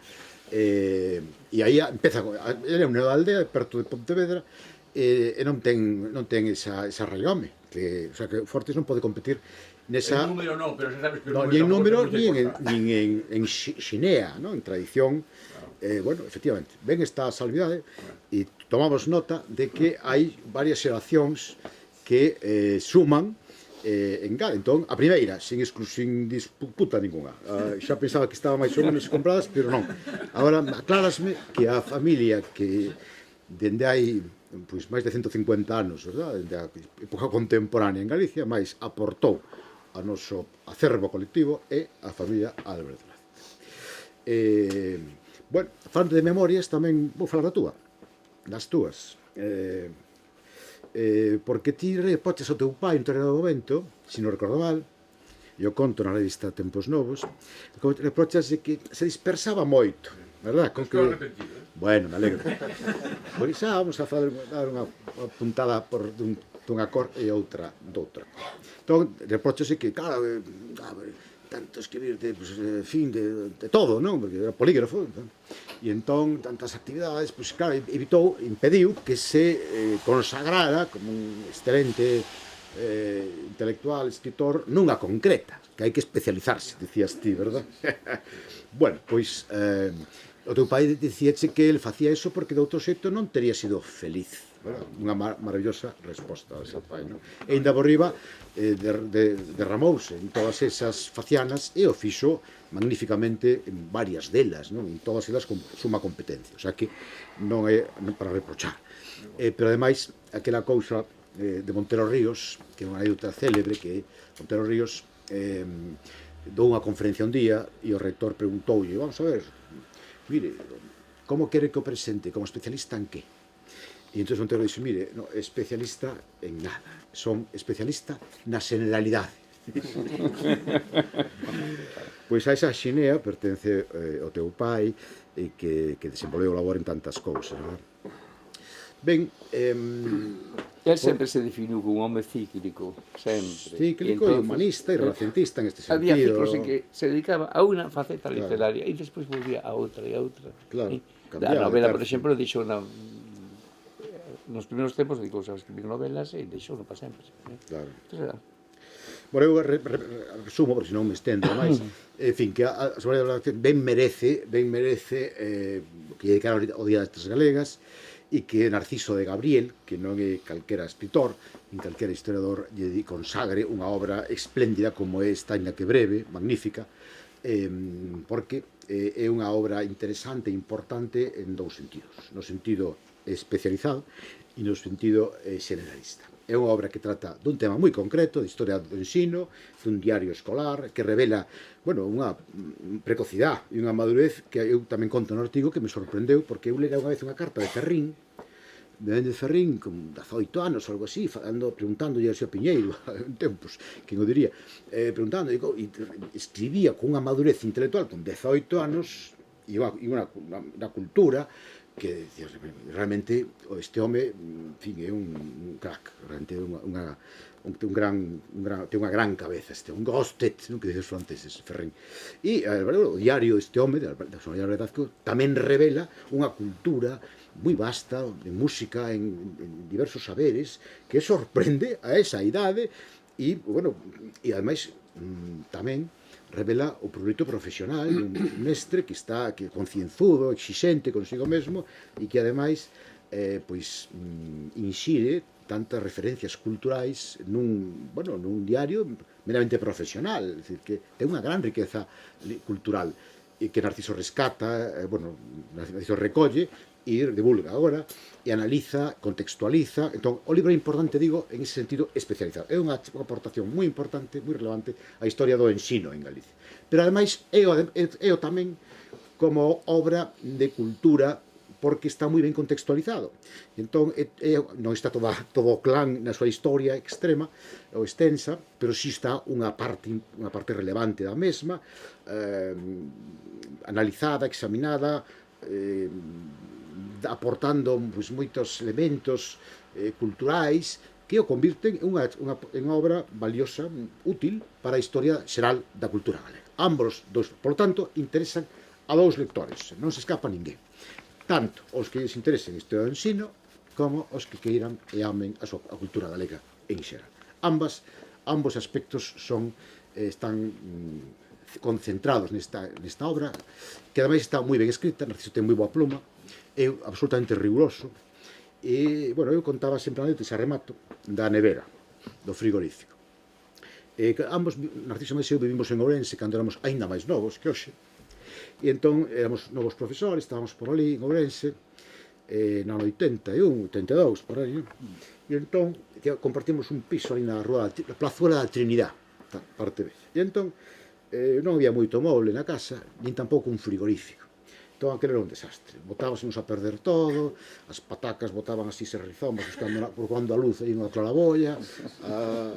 E aí empeza, ele é un neno da aldea, perto de Pontevedra, e non ten esa raigame, o sea, que Fortes non pode competir nesa... En número non, pero xa sabes que o ni en número, ni en xinea, en tradición. Bueno, efectivamente, ben esta salvidade, e tomamos nota de que hai varias xeracións que suman en Gade. Entón, a primeira, sin disputa ninguna. Xa pensaba que estaba máis ou menos compradas, pero non. Agora, aclárasme que a familia que dende hai máis de 150 anos, verdad? Dende a época contemporánea en Galicia, máis aportou ao noso acervo colectivo é a familia Álvarez Blázquez. Bueno, falando de memorias, tamén vou falar das túas. Porque ti reprochas ao teu pai en determinado momento, se non recordo mal, e o conto na revista Tempos Novos, reprochas de que se dispersaba moito, verdad? Estou arrepentido. Bueno, me alegro. Pois xa vamos a dar unha puntada dunha cor e outra doutra. Entón, reprochase que, claro, tanto escribir de todo, non? Porque era polígrafo. E entón, tantas actividades, pois claro, impediu que se consagrara como un excelente intelectual, escritor, nunha concreta, que hai que especializarse, dicías ti, verdad? Bueno, pois o teu pai dicíache que ele facía iso porque de outro xeito non teria sido feliz. Unha maravillosa resposta ao seu pai, non? E ainda por riba derramouse en todas esas facianas e o fixo magníficamente en varias delas, non? En todas elas con suma competencia, o sea que non é para reprochar. Pero ademais, aquela cousa de Montero Ríos, que é unha anécdota célebre, que Montero Ríos dou unha conferencia un día e o rector preguntoulle, vamos a ver, mire, como quere que o presente, como especialista en qué? E entón Montero dixo, mire, no, especialista en nada, son especialista na generalidade. Pois a esa xinea pertence ao teu pai e que desenvolveu o labor en tantas cousas, non? Ben, El sempre se definiu como un home cíclico, sempre. cíclico e humanista e renacentista en este sentido. Había ciclos en que se dedicaba a unha faceta literaria e despois volvía a outra e a outra. Claro, A cambiaba novela, de por tercio. exemplo, deixou nos primeiros tempos dedicouse a escribir novelas e deixou no para sempre. Claro. Entón, Bueno, eu resumo, porque senón me estendo máis. En fin, que a Semana da Redacción ben merece que lle dedicar o Día das Letras Galegas e que Narciso de Gabriel, que non é calquera escritor, nin calquera historiador, lle consagre unha obra espléndida como é esta, ainda que breve, magnífica, porque é unha obra interesante e importante en dous sentidos. No sentido especializado e no sentido generalista. É unha obra que trata dun tema moi concreto, de historia do ensino, dun diario escolar, que revela, bueno, unha precocidade e unha madurez que eu tamén conto no artigo que me sorprendeu, porque eu lera unha vez unha carta de Ferrín, de Méndez Ferrín, con 18 anos ou algo así, preguntándolle a Xo Piñeiro, en tempos, quen o diría, preguntando, e escribía con unha madurez intelectual con 18 anos e unha cultura que realmente este home, en fin, é un crack, realmente é ten unha gran cabeza, un gostet, non que dicen os franceses, Ferrín. E o diario deste home, da Semana da Redacción, tamén revela unha cultura moi vasta, en música, en diversos saberes, que sorprende a esa idade e, bueno, e ademais tamén revela o progreso profesional un mestre que está concienzudo, exixente consigo mesmo e que ademais inxire tantas referencias culturais nun diario meramente profesional, é dicir, que ten unha gran riqueza cultural e que Narciso rescata, Narciso recolle e divulga agora e analiza, contextualiza. Entón, o libro é importante, digo, en ese sentido especializado. É unha aportación moi importante, moi relevante á historia do ensino en Galicia. Pero, ademais, é o tamén como obra de cultura porque está moi ben contextualizado. Entón, non está todo o clan na súa historia extrema ou extensa, pero si está unha parte relevante da mesma, analizada, examinada, aportando moitos elementos culturais que o convirten en unha obra valiosa, útil para a historia xeral da cultura galega. Ambos dos, por tanto, interesan a dous lectores, non se escapa ninguén. Tanto os que lles interesen a historia do ensino como os que queiran e amen a cultura galega en xeral. Ambos aspectos están concentrados nesta obra, que ademais está moi ben escrita. Narciso ten moi boa pluma, é absolutamente riguroso, e, bueno, eu contaba sempre a anécdota, e remato, da nevera, do frigorífico. Narciso e eu vivimos en Ourense cando éramos aínda máis novos que hoxe, e entón éramos novos profesores, estábamos por ali en Ourense, no ano 81, 82, por aí, e entón compartimos un piso ali na plazuela da Trinidad, parte B, e entón non había moito moble na casa, nin tampouco un frigorífico. Entón, aquele era un desastre. Botábasemos a perder todo, as patacas botaban así ser rizomas, procurando a luz aí unha claraboia, a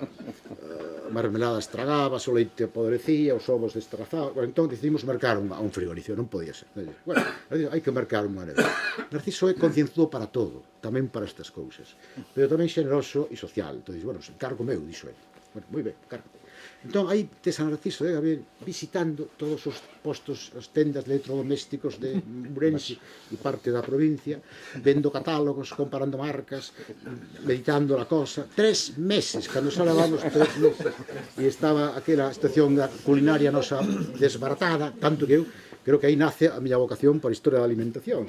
marmelada estragaba, o leite apodrecía, os ovos destrazaban. Bueno, entón decidimos mercar a un frigorífico, non podía ser. Bueno, hai que mercar unha nevera. Narciso é concienzudo para todo, tamén para estas cousas, pero tamén xeneroso e social. Entón, bueno, encargo meu, dixo ele. Bueno, moi ben, encargo. Entón, aí tes a Narciso de Gabriel visitando todos os postos, as tendas de electrodomésticos de Ourense e parte da provincia, vendo catálogos, comparando marcas, meditando a cosa. 3 meses, cando xa levamos 3 meses, e estaba aquela estación culinaria nosa desbaratada, tanto que eu creo que aí nace a miña vocación por a historia da alimentación.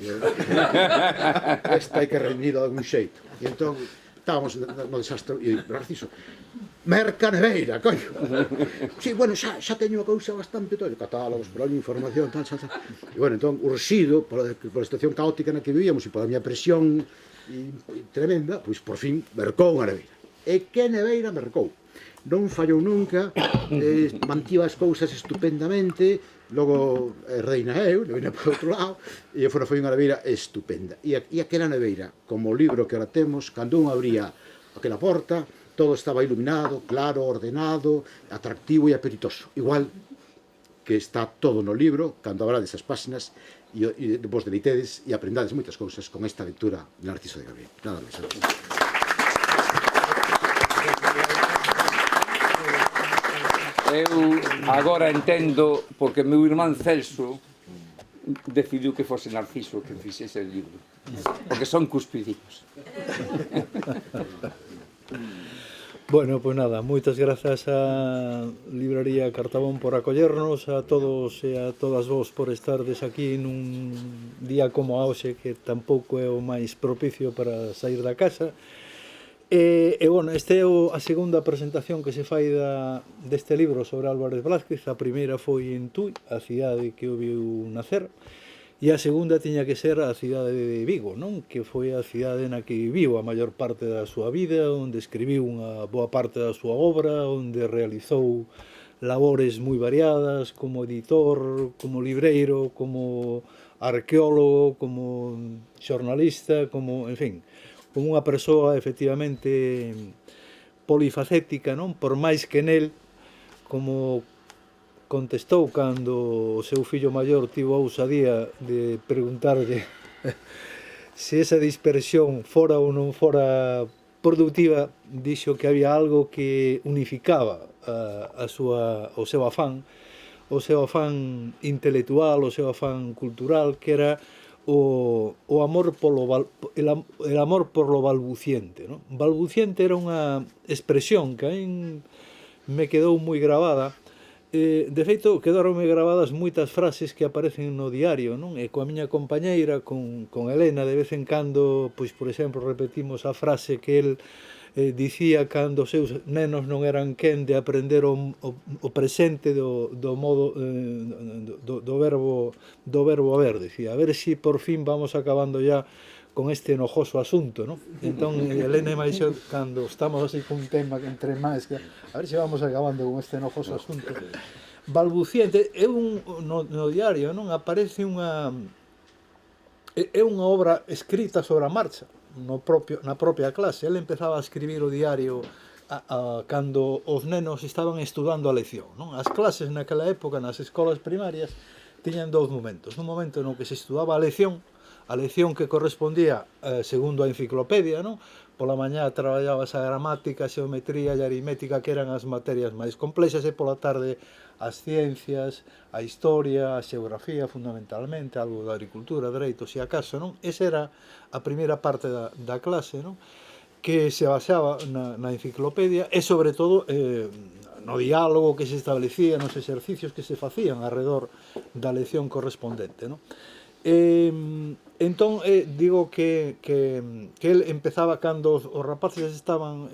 Esta hai que reunir de algún xeito. E entón, estábamos no desastre, e Narciso, merca neveira, coño. Sí, bueno, xa teño a cousa bastante todo, catálogos, por ali, información, tal. E, bueno, entón, urxido pola situación caótica na que vivíamos e pola miña presión tremenda, pois por fin mercou unha neveira. E que neveira mercou? Non fallou nunca, mantivo as cousas estupendamente, logo reina eu, neveira por outro lado, e fora foi unha neveira estupenda. E aquela neveira, como o libro que ahora temos, cando un abría aquela porta, todo estaba iluminado, claro, ordenado, atractivo e apetitoso. Igual que está todo no libro, cando abrades as páxinas, e vos deleitedes e aprendades moitas cousas con esta lectura de Narciso de Gabriel. Nada máis. Eu agora entendo porque meu irmán Celso decidiu que fose Narciso que fixese el libro, porque son cuspidillos. Bueno, pois nada, moitas grazas á Librería Cartabón por acollernos, a todos e a todas vos por estardes aquí nun día como a hoxe, que tampouco é o máis propicio para sair da casa. Bueno, este é a segunda presentación que se fai deste libro sobre Álvarez Blázquez. A primeira foi en Tui, a cidade que o viu nacer, e a segunda tiña que ser a cidade de Vigo, non? Que foi a cidade na que viviu a maior parte da súa vida, onde escribiu unha boa parte da súa obra, onde realizou labores moi variadas, como editor, como libreiro, como arqueólogo, como xornalista, como, en fin, como unha persoa efectivamente polifacética, non? Por máis que nel, como contestou cando o seu fillo maior tivo a ousadía de preguntarlle se esa dispersión fora ou non fora productiva, dixo que había algo que unificaba o seu afán intelectual, o seu afán cultural, que era o amor el amor por lo balbuciente, ¿no? Balbuciente era unha expresión que a min me quedou moi gravada. De feito, quedaronme gravadas moitas frases que aparecen no diario, non? E coa miña compañeira, con Elena, de vez en cando, pois, por exemplo, repetimos a frase que el dicía cando os seus nenos non eran quen de aprender o presente do modo do verbo haber. Dicía, a ver si por fin vamos acabando ya con este enojoso asunto, ¿no? Entón, Elena e Maixo, cando estamos así con un tema entre máis, a ver se vamos acabando con este enojoso asunto. Balbuciente, no diario, non? Aparece unha obra escrita sobre a marcha, na propia clase. Ele empezaba a escribir o diario cando os nenos estaban estudando a lección, non? As clases naquela época, nas escolas primarias, tiñan dous momentos. Un momento no que se estudaba a lección que correspondía segundo a enciclopedia, non? Pola mañá traballabas a gramática, a xeometría e a aritmética, que eran as materias máis complexas, e pola tarde as ciencias, a historia, a xeografía fundamentalmente, algo da agricultura, dereitos e acaso, non? Esa era a primeira parte da clase, non? Que se basaba na enciclopedia e, sobre todo, no diálogo que se establecía, nos exercicios que se facían alrededor da lección correspondente, non? Entón, digo que el empezaba, cando os rapaces estaban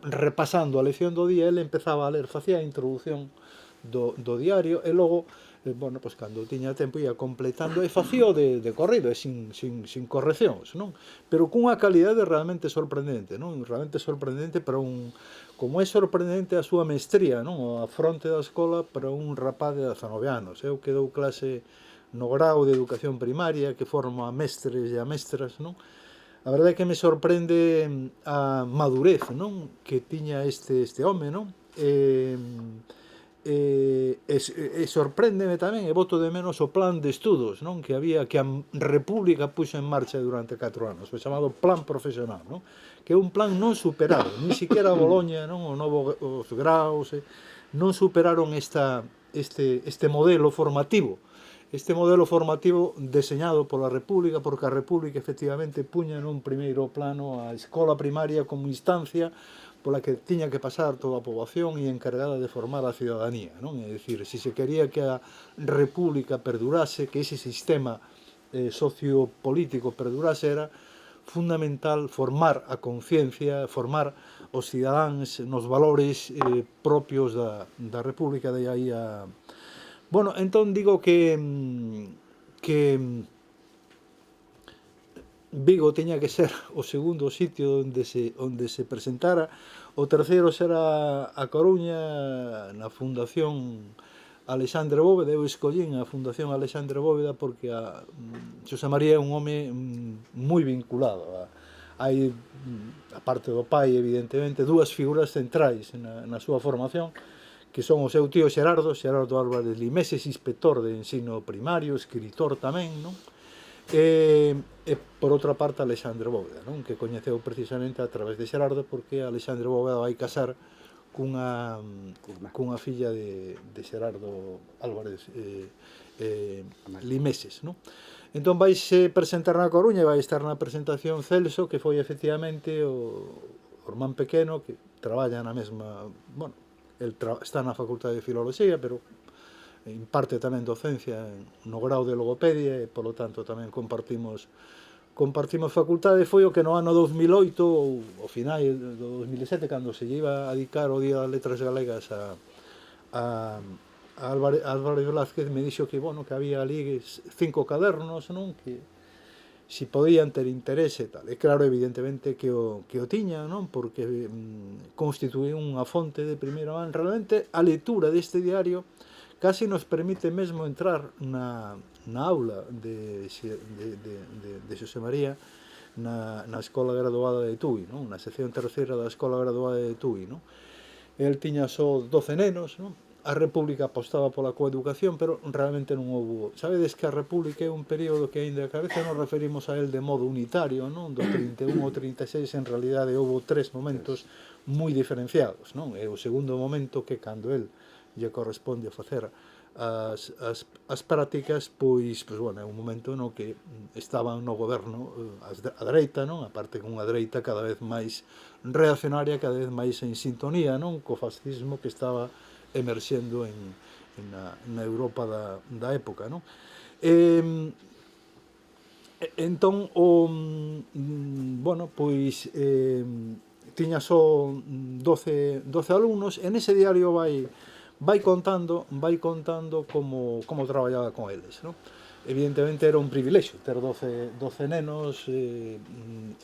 repasando a lección do día, el empezaba a ler, facía a introducción do diario, e logo, bueno, pues, cando tiña tempo ia completando, e facía de corrido, e sin correccións, non? Pero cunha calidade realmente sorprendente, non? Realmente sorprendente para como é sorprendente a súa mestría, non? A fronte da escola para un rapaz de 19 anos. Eu que dou clase no grau de educación primaria, que forma a mestres e a mestras, non? A verdade é que me sorprende a madurez, non? Que tiña este home, non? E sorpréndeme tamén, e boto de menos o plan de estudos, non? Que había, que a República puxo en marcha durante 4 anos, o chamado plan profesional, non? Que é un plan non superado, ni siquiera Boloña, non? Os graus, non superaron este modelo formativo. Este modelo formativo deseñado pola República, porque a República efectivamente puña nun primeiro plano a escola primaria como instancia pola que tiña que pasar toda a poboación e encargada de formar a ciudadanía, non? É dicir, se se quería que a República perdurase, que ese sistema sociopolítico perdurase, era fundamental formar a conciencia, formar os cidadáns nos valores propios da República. De aí a... Bueno, entón digo que Vigo tiña que ser o segundo sitio onde se presentara, o terceiro será a Coruña na Fundación Alexandre Bóveda. Eu escollín a Fundación Alexandre Bóveda porque Xosé María é un home moi vinculado hai, a parte do pai, evidentemente, dúas figuras centrais na súa formación, que son o seu tío Xerardo Álvarez Limeses, inspector de ensino primario, escritor tamén, non? E por outra parte Alexandre Bóveda, non? Que coñeceu precisamente a través de Xerardo, porque Alexandre Bóveda vai casar cunha filla de Xerardo Álvarez Limeses, non? Entón vaise presentar na Coruña e vai estar na presentación Celso, que foi efectivamente o irmán pequeno que traballa na mesma, bueno, el está na Facultade de Filoloxía, pero imparte tamén docencia no grau de logopedia e, polo tanto, tamén compartimos facultade. Foi o que no ano 2008, ou ao final do 2007, cando se lle iba a dedicar o Día das Letras Galegas a Álvarez Velázquez, me dixo que, bueno, que había ali 5 cadernos, non? Que si podían ter interese e tal. E claro, evidentemente, que o tiña, non? Porque constituía unha fonte de primeira man. Realmente, a lectura deste diario casi nos permite mesmo entrar na aula de Xosé María na Escola Graduada de Tui, non? Na sección terceira da Escola Graduada de Tui, non? El tiña só 12 nenos, non? A República apostaba pola coeducación, pero realmente non houbo. Sabedes que a República é un período que aínda a veces nos referimos a él de modo unitario, non? Do 31 ao 36, en realidade houbo 3 momentos moi diferenciados, non? E o segundo momento, que cando el lle corresponde a facer as prácticas, pois, bueno, é un momento no que estaban no goberno a dereita, non? Aparte con unha dereita cada vez máis reaccionaria, cada vez máis en sintonía, non? Co fascismo que estaba emerxendo na Europa da época, non? Entón, bueno, pois tiña só 12 alumnos, e nese diario vai contando como traballaba con eles, non? Evidentemente era un privilexio ter 12 nenos e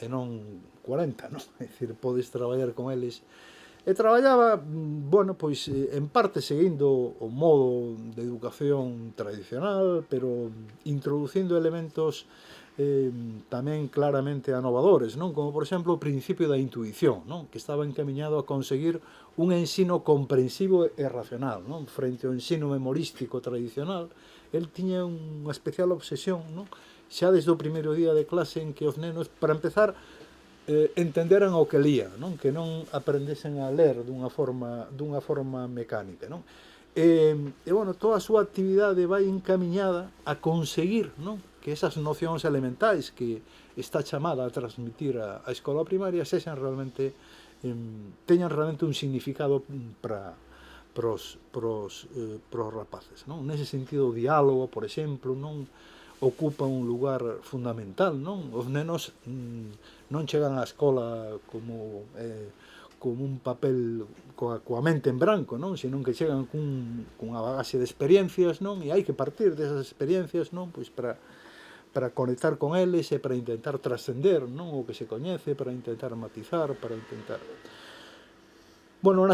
non 40, non? É dicir, podes traballar con eles. E traballaba, bueno, pois en parte seguindo o modo de educación tradicional, pero introducindo elementos tamén claramente anovadores, non? Como, por exemplo, o principio da intuición, non? Que estaba encamiñado a conseguir un ensino comprensivo e racional, non? Frente ao ensino memorístico tradicional, el tiña unha especial obsesión, non? Xa desde o primeiro día de clase en que os nenos, para empezar, entenderan o que lían, non? Que non aprendesen a ler dunha forma mecánica, non? E bueno, toda a súa actividade vai encamiñada a conseguir, non? Que esas nocións elementais que está chamada a transmitir a escola primaria sexan realmente, teñan realmente un significado para os rapaces, non? Nese sentido, o diálogo, por exemplo, non ocupa un lugar fundamental, non? Os nenos non chegan á escola como un papel coa mente en branco, non? Senón que chegan cunha bagaxe de experiencias, non? E hai que partir desas experiencias, non? Pois para conectar con eles e para intentar trascender, non? O que se coñece, para intentar matizar, para intentar... Bueno, no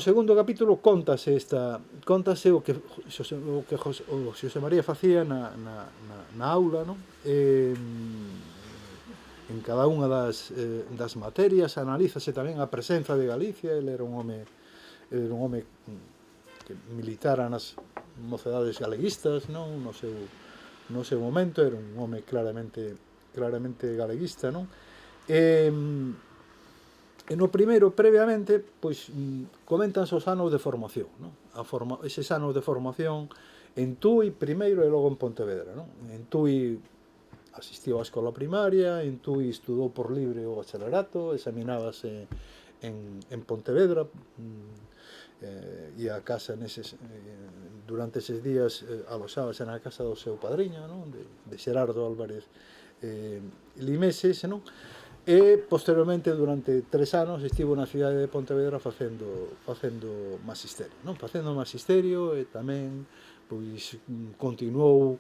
segundo capítulo contase o que Xosé María facía na aula, non? En cada unha das materias analízase tamén a presenza de Galicia. Ele era un home que militara nas mocedades galeguistas, non? No seu momento era un home claramente galeguista, non? E no primeiro, previamente, pois comentanse os anos de formación, non? Eses anos de formación en Tui primeiro e logo en Pontevedra, non? En Tui asistiu á escola primaria, en Tui estudou por libre o bacharelato, examinábase en Pontevedra, e a casa durante eses días aloxábase na casa do seu padriño, non? De Xerardo Álvarez Limeses, non? E posteriormente, durante 3 anos, estivo na cidade de Pontevedra facendo magisterio, non? Facendo magisterio e tamén pois continuou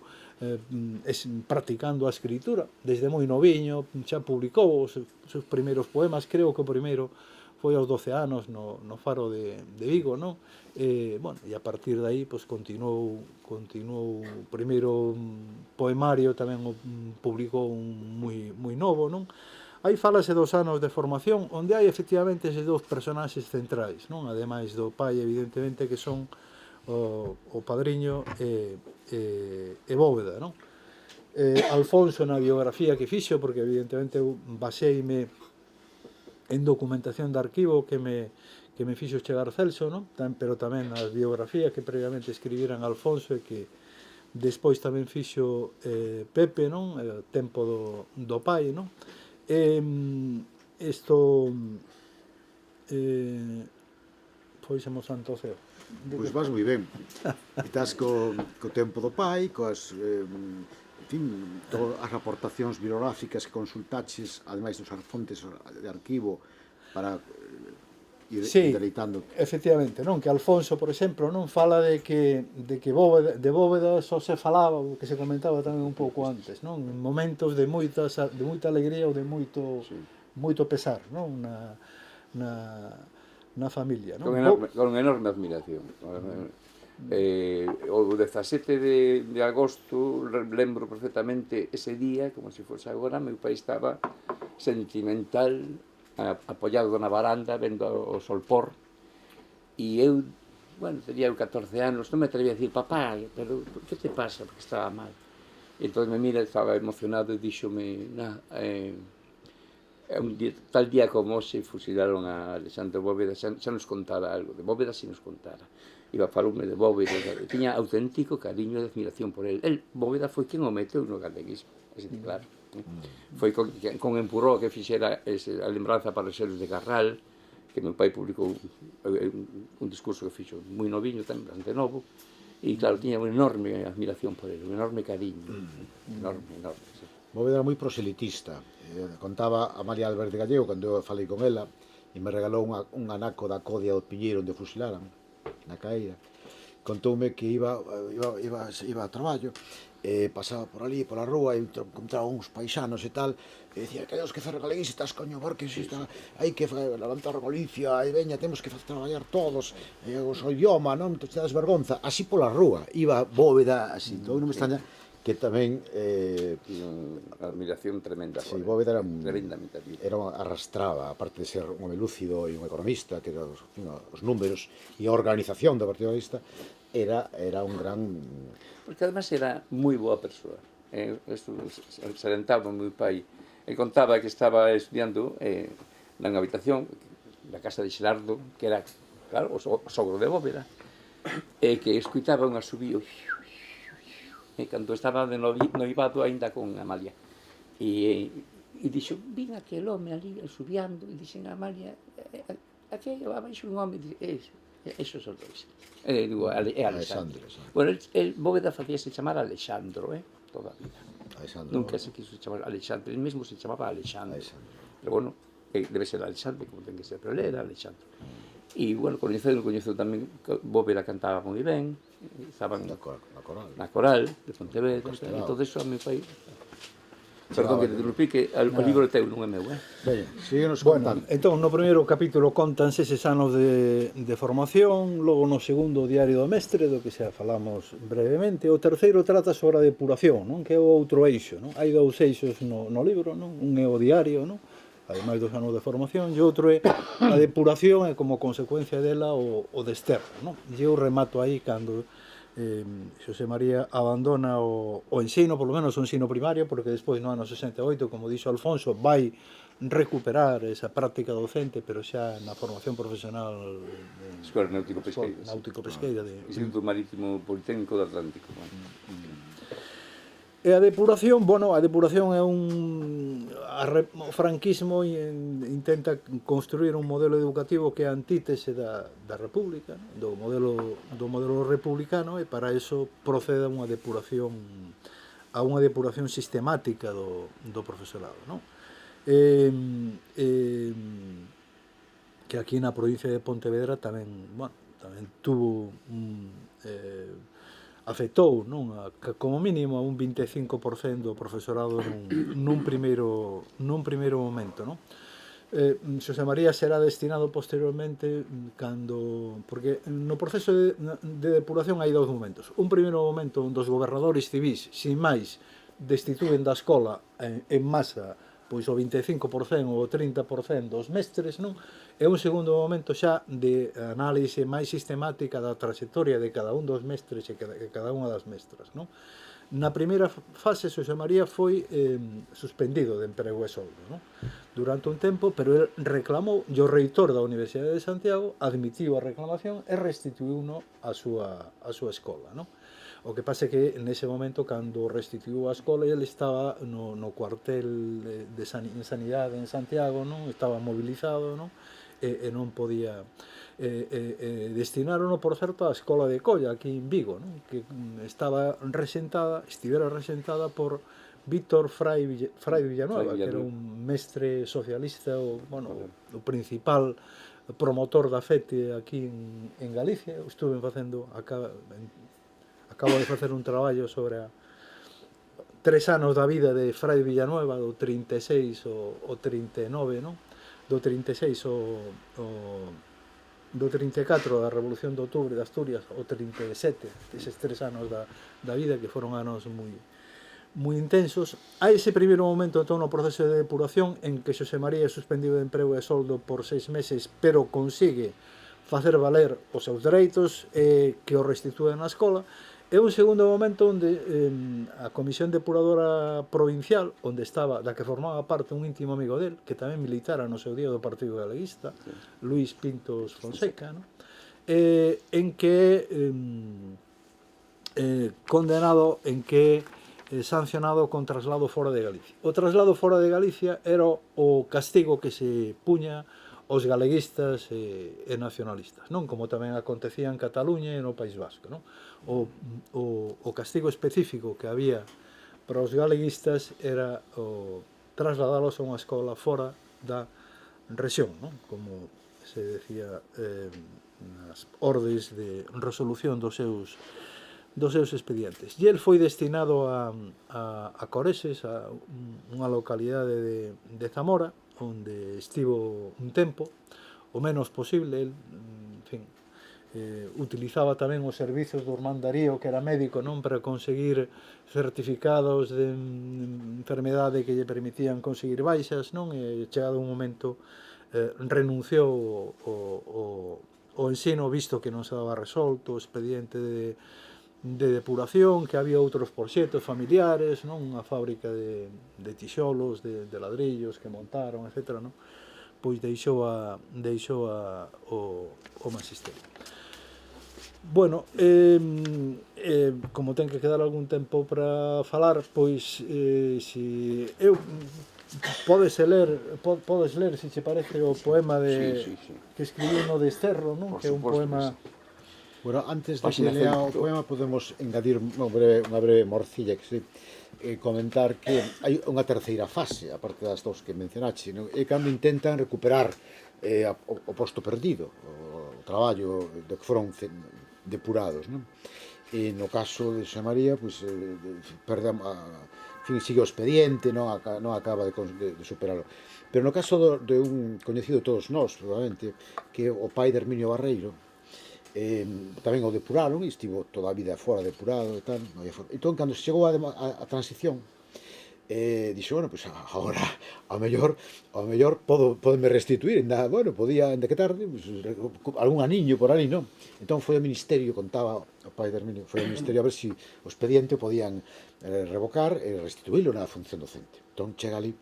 practicando a escritura desde moi noviño, xa publicou os seus primeiros poemas, creo que o primeiro foi aos 12 anos no Faro de Vigo, non? E a partir de aí pois, continuou o primeiro poemario, tamén o publicou moi novo, non? Aí falase dos anos de formación, onde hai efectivamente eses dous personaxes centrais, non? Ademais do pai, evidentemente, que son o padriño e Bóveda, non? Alfonso na biografía que fixo, porque evidentemente eu baseime en documentación de arquivo que me fixo chegar Celso, non? Pero tamén as biografías que previamente escribiran Alfonso e que despois tamén fixo Pepe, non? Tempo do pai, non? Isto foi Xemo Santo Ceo. Pois vas moi ben. Estás co tempo do pai, coas en fin, todas as aportacións bibliográficas que consultaches, ademais dos fontes de arquivo, para ir deleitando. Efectivamente, non? Que Alfonso, por exemplo, non fala de que Bóveda só se falaba, o que se comentaba tamén un pouco antes, non? En momentos de moita alegría ou de moito pesar, non? Na familia, non? Con enorme admiración. O 17 de agosto lembro perfectamente ese día, como se fose agora, meu pai estaba sentimental, apoiado na varanda, vendo o solpor, e eu, tenía 14 anos, non me atrevía a dicir, papá, pero que te pasa? Porque estaba mal. E entón me mira, estaba emocionado e díxome, tal día como hoxe fusilaron a Alexandre Bóveda, xa nos contara algo, de Bóveda xa nos contara. Iba a falarme de Bóveda, tiña auténtico cariño e admiración por él. Bóveda foi quen o meteu no galeguismo, claro. Foi con Empurró que fixera a lembranza para os selos de Garral, que meu pai publicou un discurso que fixo moi noviño, bastante novo, e claro, tiña unha enorme admiración por él, un enorme cariño, enorme. Bóveda era moi proselitista. Contaba a María Alberte Gallego, cando eu falei con ela, e me regalou un anaco da Codia do Piñeiro onde fusilaran, na Caída. Contoume que iba a traballo, pasaba por ali, pola rúa, e encontraba uns paisanos e tal, e dicía, que Deus que fer galeguistas, coño, porque hai que levantar a Galicia, e veña, temos que traballar todos, e o idioma, non, te das vergonza, así pola rúa, iba Bóveda, así, todo non me extraña, que tamén admiración tremenda. Sí, Bóveda arrastraba, aparte de ser un home lúcido e un economista, que era os números e a organización do Partido Socialista, era un gran... Porque además era moi boa persoa. Se alentaba meu pai. Ele contaba que estaba estudiando na habitación na casa de Xerardo, que era, claro, o sogro de Bóveda, e que escuitaba un asubío, e cando estaba de noivado aínda con Amalia, e dixo, vin aquel home ali subiando, e dixen a Amalia, aquí abaixo un home, esos son dois, digo, é Alexandre. Bueno, Bóveda facíase chamar Alexandro, toda a vida, nunca se quiso chamar Alexandre, el mesmo se chamaba Alexandre, pero bueno, debe ser Alexandre, como ten que ser, pero ele era Alexandre. E, bueno, coñeceu tamén, Bóveda cantaba moi ben, estaban na coral de Pontevedra, e todo eso a meu pai... Perdón, que te interrumpí, que o libro é teu, non é meu, síguenos contando. Entón, no primeiro capítulo contanse eses anos de formación, logo no segundo o Diario do Mestre, do que xa falamos brevemente, o terceiro trata sobre a depuración, non? Que é o outro eixo, non? Hai dous eixos no libro, non? Un é o diario, non? Ademais dos anos de formación, e outro é a depuración e como consecuencia dela o desterro, non? E eu remato aí cando Xosé María abandona o ensino, por lo menos o ensino primario, porque despois no ano 68, como dixo Alfonso, vai recuperar esa práctica docente, pero xa na formación profesional Escola Náutico-Pesqueira, Náutico-Pesqueira Instituto Marítimo Politécnico do Atlántico. E a depuración, a depuración é o franquismo intenta construir un modelo educativo que é a antítese da República, do modelo republicano, e para eso procede a unha depuración sistemática do profesorado, non? Que aquí na provincia de Pontevedra tamén tuvo afectou, non, como mínimo a un 25% do profesorado nun primeiro momento, non? Xosé María será destinado posteriormente porque no proceso de depuración hai dous momentos. Un primeiro momento onde os gobernadores civís, sin máis, destituen da escola en masa pois o 25% ou o 30% dos mestres, non? E un segundo momento xa de análise máis sistemática da trayectoria de cada un dos mestres e cada unha das mestras, non? Na primeira fase, Xosé María foi suspendido de emprego e soldo, non? Durante un tempo, pero el reclamou, e o reitor da Universidade de Santiago admitiu a reclamación e restituiu a súa escola, non? O que pasa é que nese momento, cando restituiu a escola, ele estaba no cuartel de sanidade en Santiago, non? Estaba mobilizado, non? E non podía destinaron, por certo, á escola de Colla, aquí en Vigo, non? Que estivera resentada por Víctor Fray Villanueva, que era un mestre socialista, o principal promotor da FETE aquí en Galicia. Estuve facendo, acabo de facer un traballo sobre 3 anos da vida de Fray Villanueva, do 36 ao 39, non? Do 36 do 34 da Revolución de Outubro de Asturias ao 37, eses 3 anos da vida, que foron anos moi intensos. Hai ese primeiro momento entón no proceso de depuración en que Xosé María é suspendido de emprego e soldo por 6 meses, pero consigue facer valer os seus dereitos e que o restitúen na escola. É un segundo momento onde a Comisión Depuradora Provincial, onde estaba, da que formaba parte un íntimo amigo del, que tamén militara no seu día do Partido Galeguista, Luís Pintos Fonseca, ¿no? En que condenado, en que sancionado con traslado fora de Galicia. O traslado fora de Galicia era o castigo que se puña os galeguistas e nacionalistas, non? Como tamén acontecía en Cataluña e no País Vasco, non? O castigo específico que había para os galeguistas era o trasladalos a unha escola fora da rexión, non? Como se decía nas ordes de resolución dos seus expedientes. E el foi destinado a Coreses, a unha localidade de Zamora, onde estivo un tempo, o menos posible. El, en fin, utilizaba tamén os servizos do Irmandarío, que era médico, non, para conseguir certificados de enfermedade que lle permitían conseguir baixas, non? E chegado un momento renunciou o ensino, visto que non se daba resolto o expediente de depuración, que había outros proxectos familiares, non? Unha fábrica de tixolos, de ladrillos que montaron, etc., non? Pois deixou o magisterio. Bueno, como ten que quedar algún tempo para falar, pois si eu podes ler, se che parece, o poema que escribiu no Desterro, non? Que é un poema. Bueno, antes de que lea o poema podemos engadir unha breve morcilla, que se comentar que hai unha terceira fase, aparte das dous que mencionaxe, non? É cando intentan recuperar o posto perdido, o traballo de que foron depurados, non? E no caso de Xosé María, pois, sigue o expediente, non acaba de superarlo. Pero no caso de un coñecido de todos nós, probablemente, que é o pai de Herminio Barreiro, tamén o depuraron e estivo toda a vida fora depurado e tal, non había forma. Entón, cando se chegou a transición, dixo, bueno, pues agora ao mellor podeme restituir, podía, que tarde, pues, algún aniño por ali, non? Entón foi ao ministerio, contaba o pai de Herminio, foi ao ministerio a ver se o expediente podían revocar e restituílo na función docente. Entón chega ali,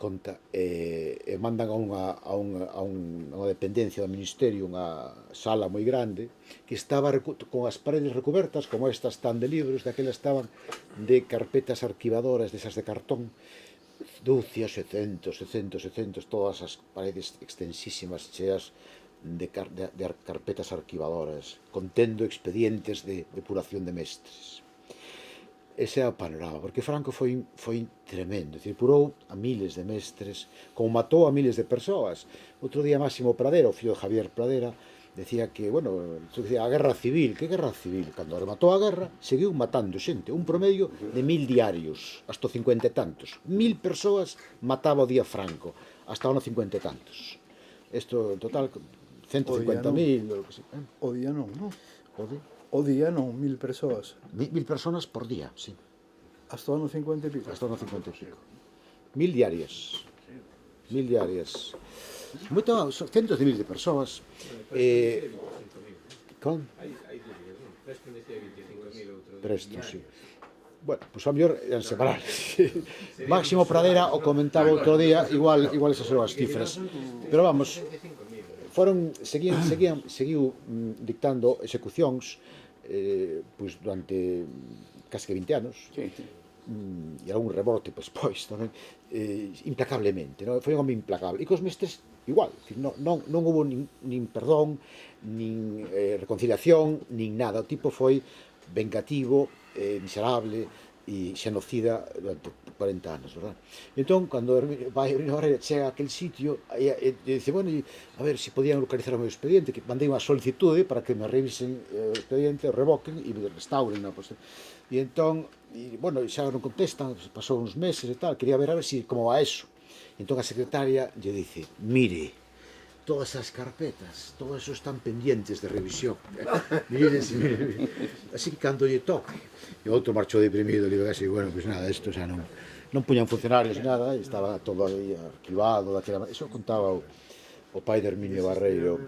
conta, e mandan a unha dependencia do ministerio, unha sala moi grande, que estaba con as paredes recubertas, como estas están de libros, daquelas estaban de carpetas arquivadoras, desas de cartón, dúcias e centos, todas as paredes extensísimas, cheas de carpetas arquivadoras, contendo expedientes de depuración de mestres. Ese é o panorama, porque Franco foi tremendo, depurou a miles de mestres, como matou a miles de persoas. Outro día Máximo Pradera, o fillo de Javier Pradera, decía que, bueno, decía, a guerra civil, que guerra civil? Cando rematou a guerra, seguiu matando xente, un promedio de 1000 diarios, hasta 50 e tantos. 1000 persoas mataba o día Franco, hasta o 50 e tantos. Isto, en total, 150.000, o que sei. O día non, non? Joder. O día non, 1000 persoas. 1000 personas por día, sí. Hasta o ano 50 e pico. Hasta o 50 e pico. 1000 diarias. 1000 diarias. Moito, centos de miles de persoas. Con? Presto, sí. Bueno, pues a mellor eran separables. Máximo Pradera o comentaba outro día, igual esas eran as cifras. Pero vamos, seguiu dictando execucións pois durante casi que 20 anos. E algún rebote pois tamén implacablemente, non? Foi un home implacable e cos mestres igual, non houve nin perdón, nin reconciliación, nin nada. O tipo foi vengativo, miserable e xenocida durante 40 anos, verdad? Entón, cando vai Herminio Barrera chega a aquel sitio e dice, bueno, a ver se podían localizar o meu expediente, que mandei unha solicitude para que me revisen o expediente, o revoquen e me restauren, non? E entón, bueno, xa non contestan, pasou uns meses e tal, quería ver a ver si como va eso. E entón a secretaria lle dice, mire, todas as carpetas, todo eso están pendientes de revisión. Mire. Así que cando lle toque, e outro marchou deprimido, e digo así, bueno, pois nada, isto xa non puñan funcionarios nada, e estaba todo aí arquivado, eso contaba o pai de Herminio Barreiro,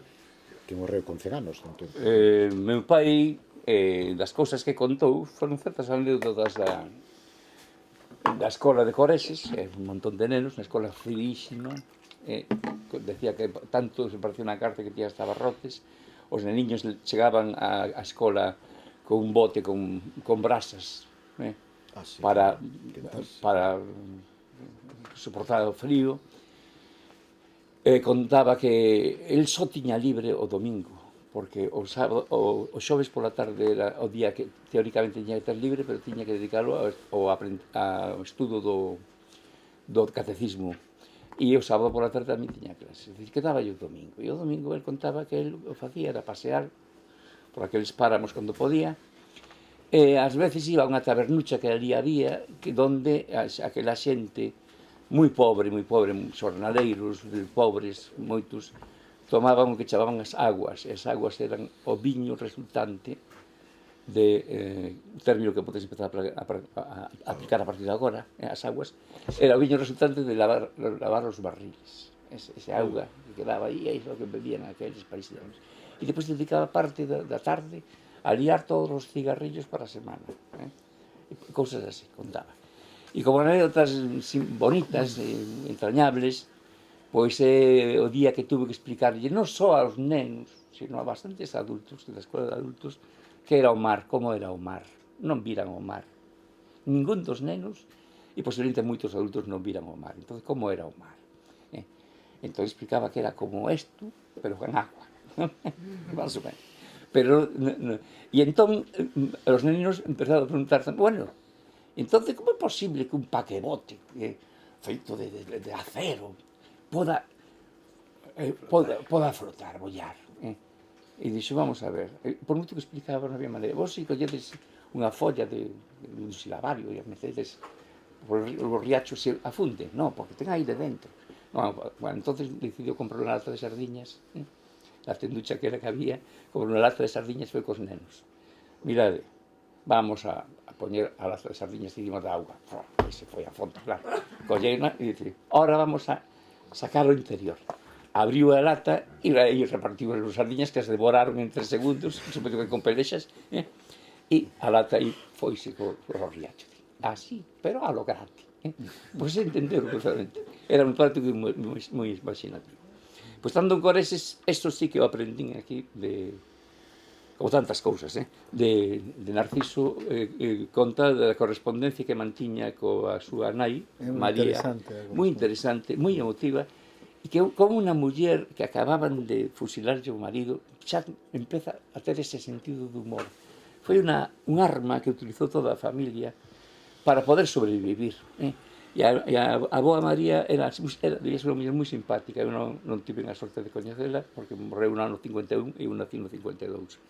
que morreu con 100 anos. Meu pai, das cousas que contou, foron certas anécdotas da escola de Coreses, un montón de nenos, na escola finísima, decía que tanto se parecía unha carta que tiña hasta barrotes, os neniños chegaban á escola con un bote con brasas para soportar o frío. Contaba que el só tiña libre o domingo, porque o xoves pola tarde era o día que teóricamente tiña que ter libre, pero tiña que dedicarlo ao estudo do catecismo. E o sábado pola tarde tamén tiña clase. É dicir, quedaba o domingo. E o domingo el contaba que el o facía era pasear por aqueles páramos cando podía, e ás veces iba a unha tabernucha que ali había, donde aquela xente moi pobre, xornaleiros, pobres, moitos, tomaban o que chamaban as aguas, e as aguas eran o viño resultante de término que podes empezar a aplicar a partir de agora, as aguas, era o viño resultante de lavar os barriles, esa auga que quedaba aí, é iso que bebían aqueles paisanos. E depois dedicaba parte da tarde a liar todos os cigarrillos para a semana, cousas así, contaba. E como anécdotas bonitas, entrañables, pois é o día que tuve que explicarlle non só aos nenos, sino a bastantes adultos, da escola de adultos, que era o mar, como era o mar. Non viran o mar. Ningún dos nenos, e posiblemente moitos adultos non viran o mar. Entón, como era o mar? Entón, explicaba que era como isto, pero con agua. Más ou menos. Pero, e entón, os nenos empezaron a preguntar, bueno, entón, como é posible que un paquebote feito de acero poda flotar, bollar? E dixo, vamos a ver, por moito que explicaba non había maneira. Vos se colledes unha folla de un silabario e a metedes por os riachos se afunde, non, porque ten aire dentro. Bueno, entonces decidiu comprar unha lata de sardiñas, a tenducha que era que había, comprou unha lata de sardiñas e foi cos nenos. Mirade, vamos a poñer a lata de sardiñas encima da auga. E se foi a fondo, claro. Collena e dice, ahora vamos a sacar o interior. Abriu a lata e repartiu as sardiñas que as devoraron en 3 segundos, supoño que con pelexas, e a lata aí foise co riacho. Así, pero a lo grande. Pois entenderon perfectamente. Era un práctico moi imaginativo. Pois tanto en Coreses, isto sí que o aprendín aquí como tantas cousas, de Narciso, conta da correspondencia que mantiña coa súa nai, María, moi interesante, moi emotiva, e que como unha muller que acababan de fusilarlle o marido, xa empeza a ter ese sentido de humor. Foi un arma que utilizou toda a familia para poder sobrevivir. E a avoa María debía ser unha muller moi simpática. Eu non tive a sorte de coñecela, porque morreu no ano 51 e eu nací no 52.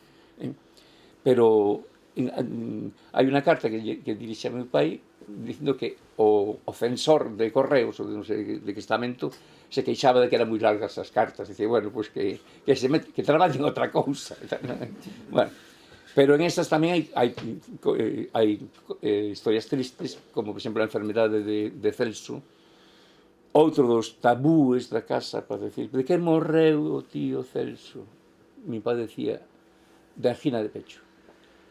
Pero hai unha carta que dirixe a meu pai dicindo que o censor de correos, ou de non sei de que estamento, se queixaba de que eran moi largas as cartas. Dice, bueno, pois que traballen outra cousa. Bueno, pero en estas tamén hai historias tristes, como, por exemplo, a enfermedade de Celso. Outro dos tabúes da casa para decir, de que morreu o tío Celso? Mi pai decía, de angina de pecho.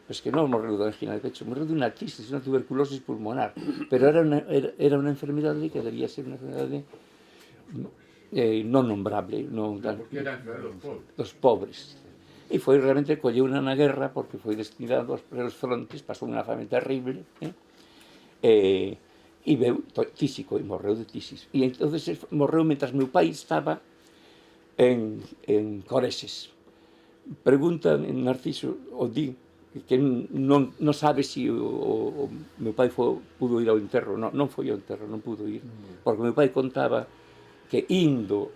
Pois que non morreu de angina de pecho, morreu de unha tisis, unha tuberculosis pulmonar. Pero era unha enfermedade que debía ser unha enfermedade non nombrable, Porque era enfermedade dos pobres. E foi realmente, colleu na guerra, porque foi destinado aos presos frontes, pasou unha fame terrible, e veu tísico, e morreu de tisis. E entonces morreu mentre meu pai estaba en Coreses. Pregunta Narciso, o di, que non sabe se o meu pai pudo ir ao enterro. Non foi ao enterro, non pudo ir, porque meu pai contaba que indo,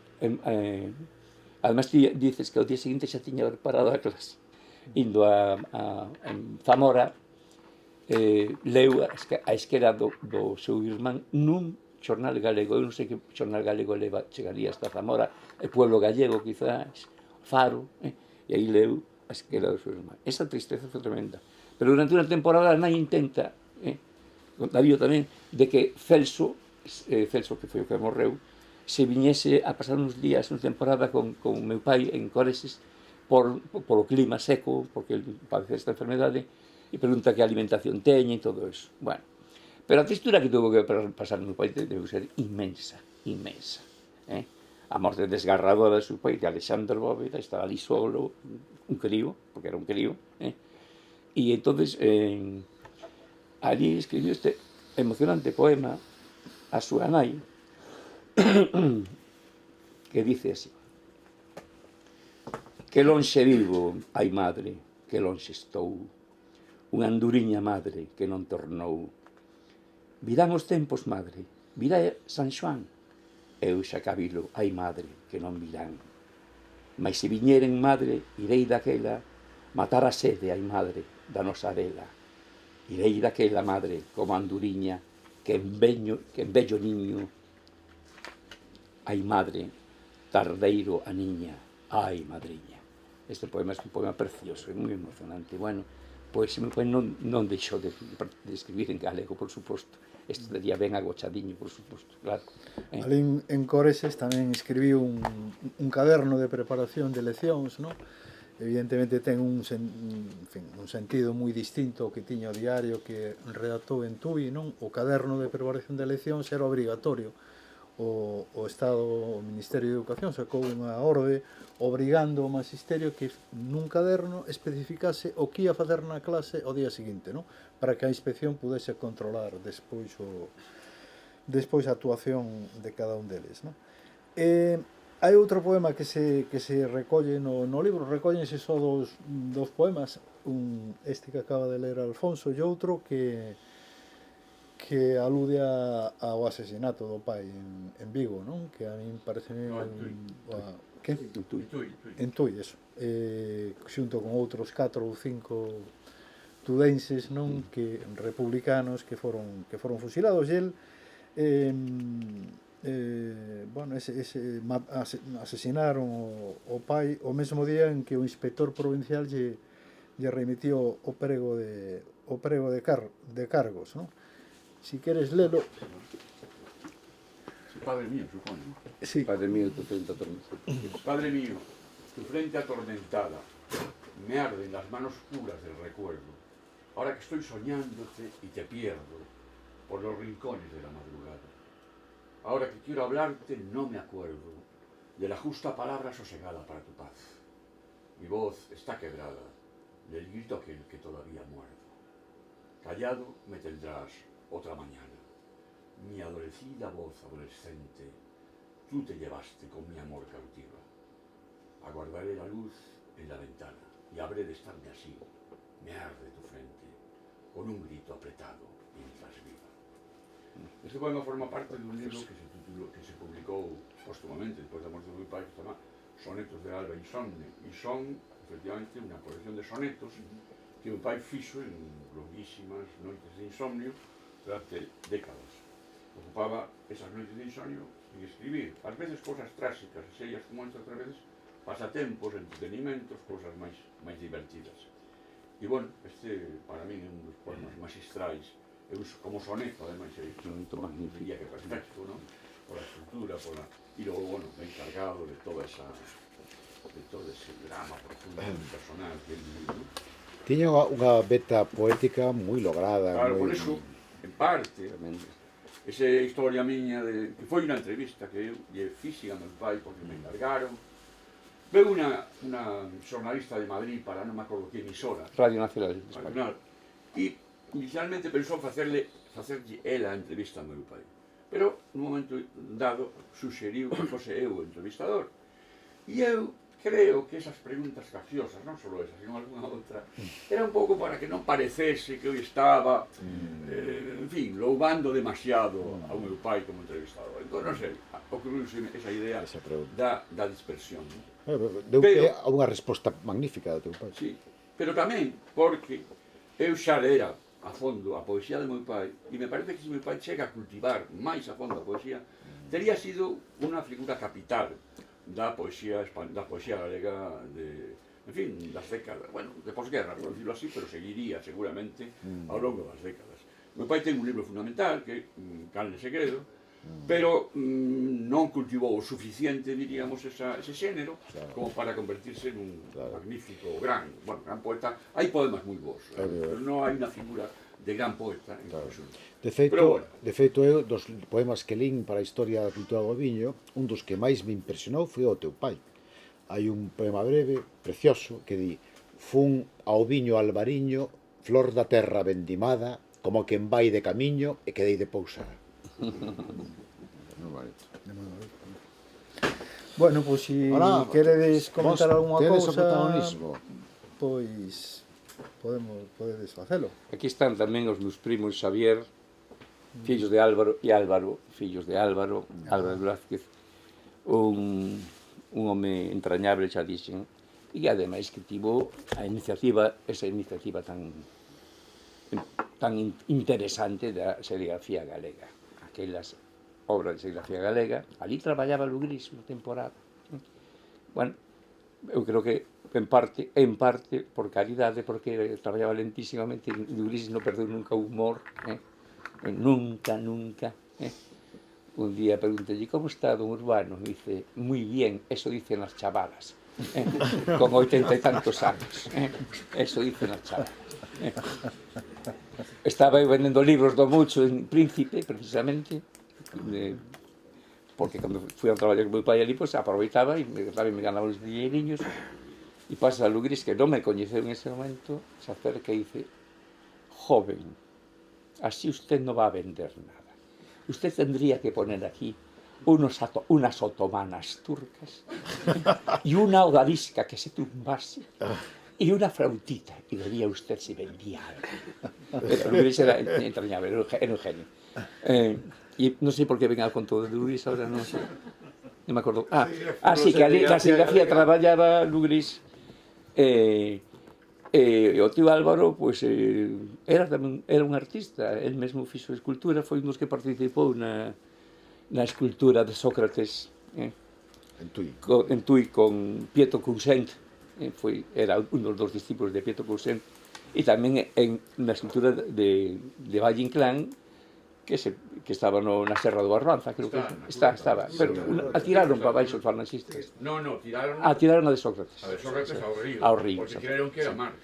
además dices que ao día seguinte xa tiña preparado a clase, indo a Zamora, leu a esquera do seu irmán nun xornal galego. Eu non sei que xornal galego chegaría hasta Zamora, el Pueblo Gallego, quizás, Faro, e aí leu a esquera do seu irmán. Esa tristeza foi tremenda. Pero durante unha temporada a nai intenta, contavío tamén, de que Celso, que foi o que morreu, se viñese a pasar uns días, unha temporada con meu pai en Coreses, polo clima seco, porque ele padece esta enfermedade, e pregunta que alimentación teña e todo eso. Bueno, pero a textura que tuvo que pasar meu pai debe ser inmensa, inmensa. A morte desgarradora de seu pai, de Alexandre Bóveda, estaba ali solo, un crío, porque era un crío, e entonces ali escribiu este emocionante poema a súa nai, que dice así: que lonxe vivo, ai madre, que lonxe estou, unha anduriña madre que non tornou. Virán os tempos, madre, virá San Xoán, eu xa cabilo, ai madre, que non virán. Mais se viñeren, madre, irei daquela, matar a sede, ai madre, da nosa vela. Irei daquela, madre, como anduriña, que en bello niño. Ai madre, tardeiro a niña, ai madriña. Este poema é un poema precioso, é moi emocionante. Bueno, pois meu pai non deixou de escribir en galego, por suposto. Este daría ben agochadiño, por suposto, claro. Ali en Coreses tamén escribiu un caderno de preparación de leccións, non? Evidentemente ten un sentido moi distinto ao que tiña o diario que redactou en Tui, non? O caderno de preparación de leccións era obrigatorio. O Estado, o Ministerio de Educación sacou unha orde obrigando o magisterio que nun caderno especificase o que ia facer na clase o día seguinte, non? Para que a inspección pudese controlar despois a actuación de cada un deles, non? Hai outro poema que se recolle no libro, recóllense só dos poemas, este que acaba de ler Alfonso e outro que alude ao asesinato do pai en Vigo, non? Que a min parece que? En Tui, eso. Xunto con outros 4 ou 5 tudenses, non? Que republicanos que foron fusilados. E el asesinaron o pai o mesmo día en que o inspector provincial lle remitió o prego de cargos, non? Si queres lelo. Padre mío, supoño. Sí. Padre mío, tu frente atormentada. Padre mío, tu frente atormentada, me arden las manos puras del recuerdo, ahora que estoy soñándote y te pierdo por los rincones de la madrugada. Ahora que quiero hablarte, no me acuerdo de la justa palabra sosegada para tu paz. Mi voz está quebrada del grito aquel que todavía muerdo. Callado me tendrás otra mañana. Mi adolecida voz adolescente, tú te llevaste con mi amor cautiva. Aguardaré la luz en la ventana y habré de estarme así. Me arde tu frente, con un grito apretado mientras viva. Este poema forma parte dun libro que se publicou póstumamente despois da morte do meu pai, que se chama Sonetos de Alba Insomne, e son, efectivamente, unha colección de sonetos que o meu pai fixo en longuísimas noites de insomnio durante décadas. Ocupaba esas noites de insomnio en escribir, ás veces cousas tráxicas, serias como estas, outras veces pasatempos, entretenimentos, cousas máis divertidas. E, bueno, este, para mí, é un dos poemas magistrais. Eu, como soneto, ademais, é magnífico, diría que perfecto, non? Por a estructura, e logo, bueno, ben cargado de todo ese drama profundo personal que ele vive, non? Tiña unha beta poética moi lograda. Claro, por eso, en parte, esa historia miña que foi unha entrevista que eu lle fixen a meu pai porque me encargaron. Veu unha xornalista de Madrid para non me acordo que emisora, Radio Nacional de España. E inicialmente pensou facerlle ela a entrevista ao meu pai, pero nun momento dado suxeriu que fose eu o entrevistador, e eu creo que esas preguntas capciosas, non só esas, sino alguna outra, era un pouco para que non parecese que eu estaba, en fin, loubando demasiado ao meu pai como entrevistador. Entón, non sei, ocorriuse esa idea da dispersión. Deu a unha resposta magnífica do teu pai. Sí, pero tamén porque eu xa lera a fondo a poesía do meu pai, e me parece que se meu pai chega a cultivar máis a fondo a poesía, tería sido unha figura capital da poesía galega en fin, das décadas, bueno, de posguerra, por decirlo así, pero seguiría seguramente ao longo das décadas. Meu pai ten un libro fundamental que é Canle Segredo, pero non cultivou o suficiente, diríamos, ese xénero como para convertirse nun magnífico, gran poeta. Hai poemas moi bons, pero non hai unha figura de gran poeta en conxunto. De feito, eu, dos poemas que lín para a historia da cultura do viño, un dos que máis me impresionou foi o teu pai. Hai un poema breve, precioso, que di: fun ao viño albariño, flor da terra vendimada, como quen vai de camiño e quedei de pousar. Bueno, pois se queredes comentar algunha cousa, pois podedes facelo. Aquí están tamén os meus primos Xavier, fillos de Álvaro, e Álvaro, fillos de Álvaro, Álvaro Blázquez, un home entrañable, xa dixen, e ademais que tivo esa iniciativa tan interesante da serigrafía galega. Aquelas obras de serigrafía galega, ali traballaba Lugris unha temporada. Bueno, eu creo que en parte por calidade, porque traballaba lentísimamente, e Lugris non perdeu nunca o humor, nunca. Un día preguntei, como está don Urbano? Me dice, moi bien, eso dicen as chavalas, con 80 e tantos anos, eso dicen as chavalas. Estaba eu vendendo libros do Mucho en Príncipe, precisamente, porque cando fui a traballar con meu pai ali, pois aproveitaba e me ganaba uns dinheiriños, e pasa a Lugris, que non me coñeceu en ese momento, se acerca e dice, joven, así usted non va a vender nada. Usted tendría que poner aquí unas otomanas turcas y una odalisca que se tumbase y una flautita, y vería usted si vendía algo. Lugris era entrañable, era un genio. Y no sé por qué venga con todo de Lugris, ahora no sé. No me acuerdo. Sí, que la serigrafía traballaba Lugris. O tío Álvaro, pois, era un artista, el mesmo fixo escultura, foi un dos que participou na escultura de Sócrates en Tui con Pietro Coussent, era un dos discípulos de Pietro Coussent, e tamén na escultura de Valle Inclán, que estaba na Serra do Barbanza, creo que estaba, pero atiraron para baixo os falanxistas. Non, tiraron a de Sócrates. A de Sócrates ao río. Porque creyeron que era Marx.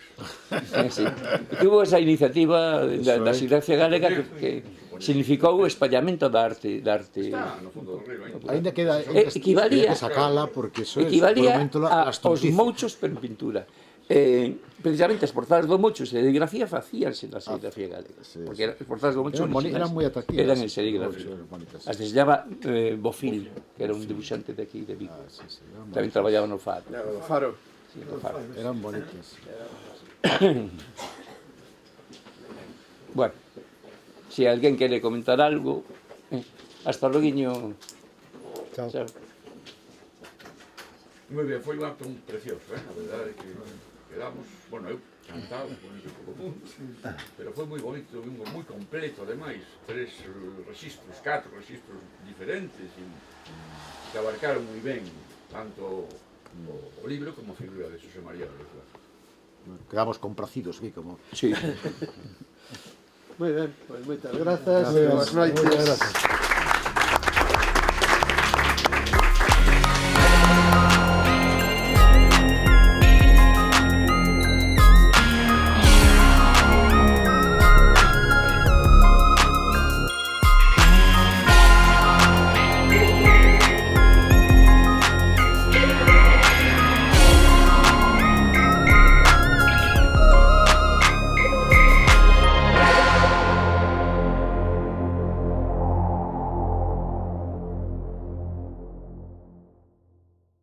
Tuvo esa iniciativa da serigrafía galega que significou o espallamento da arte. Está no fondo do río. Ainda queda equivalía sacala porque eso aos mouchos pero en pintura. Precisamente as portadas do Mocho serigrafía facíanse na serigrafía galega, porque as portadas do Mocho eran moi atractivas, eran en serigrafía. As que se llama Bofil, que era un dibuixante de aquí de Vigo, tamén traballaba no Faro. No Faro. Eran bonitas. Bueno, Se alguén quere comentar algo, hasta loguiño. Chao. Chao. Moi ben, foi un acto precioso, a verdade que quedamos, bueno, eu cantado, pero foi moi bonito, moi completo, ademais, 3 registros, 4 registros diferentes, e que abarcaron moi ben tanto o libro como a figura de Xosé María López. Quedamos complacidos aquí como... Sí. Moi ben, pois moitas grazas. Gracias. Boas noites. Moitas grazas.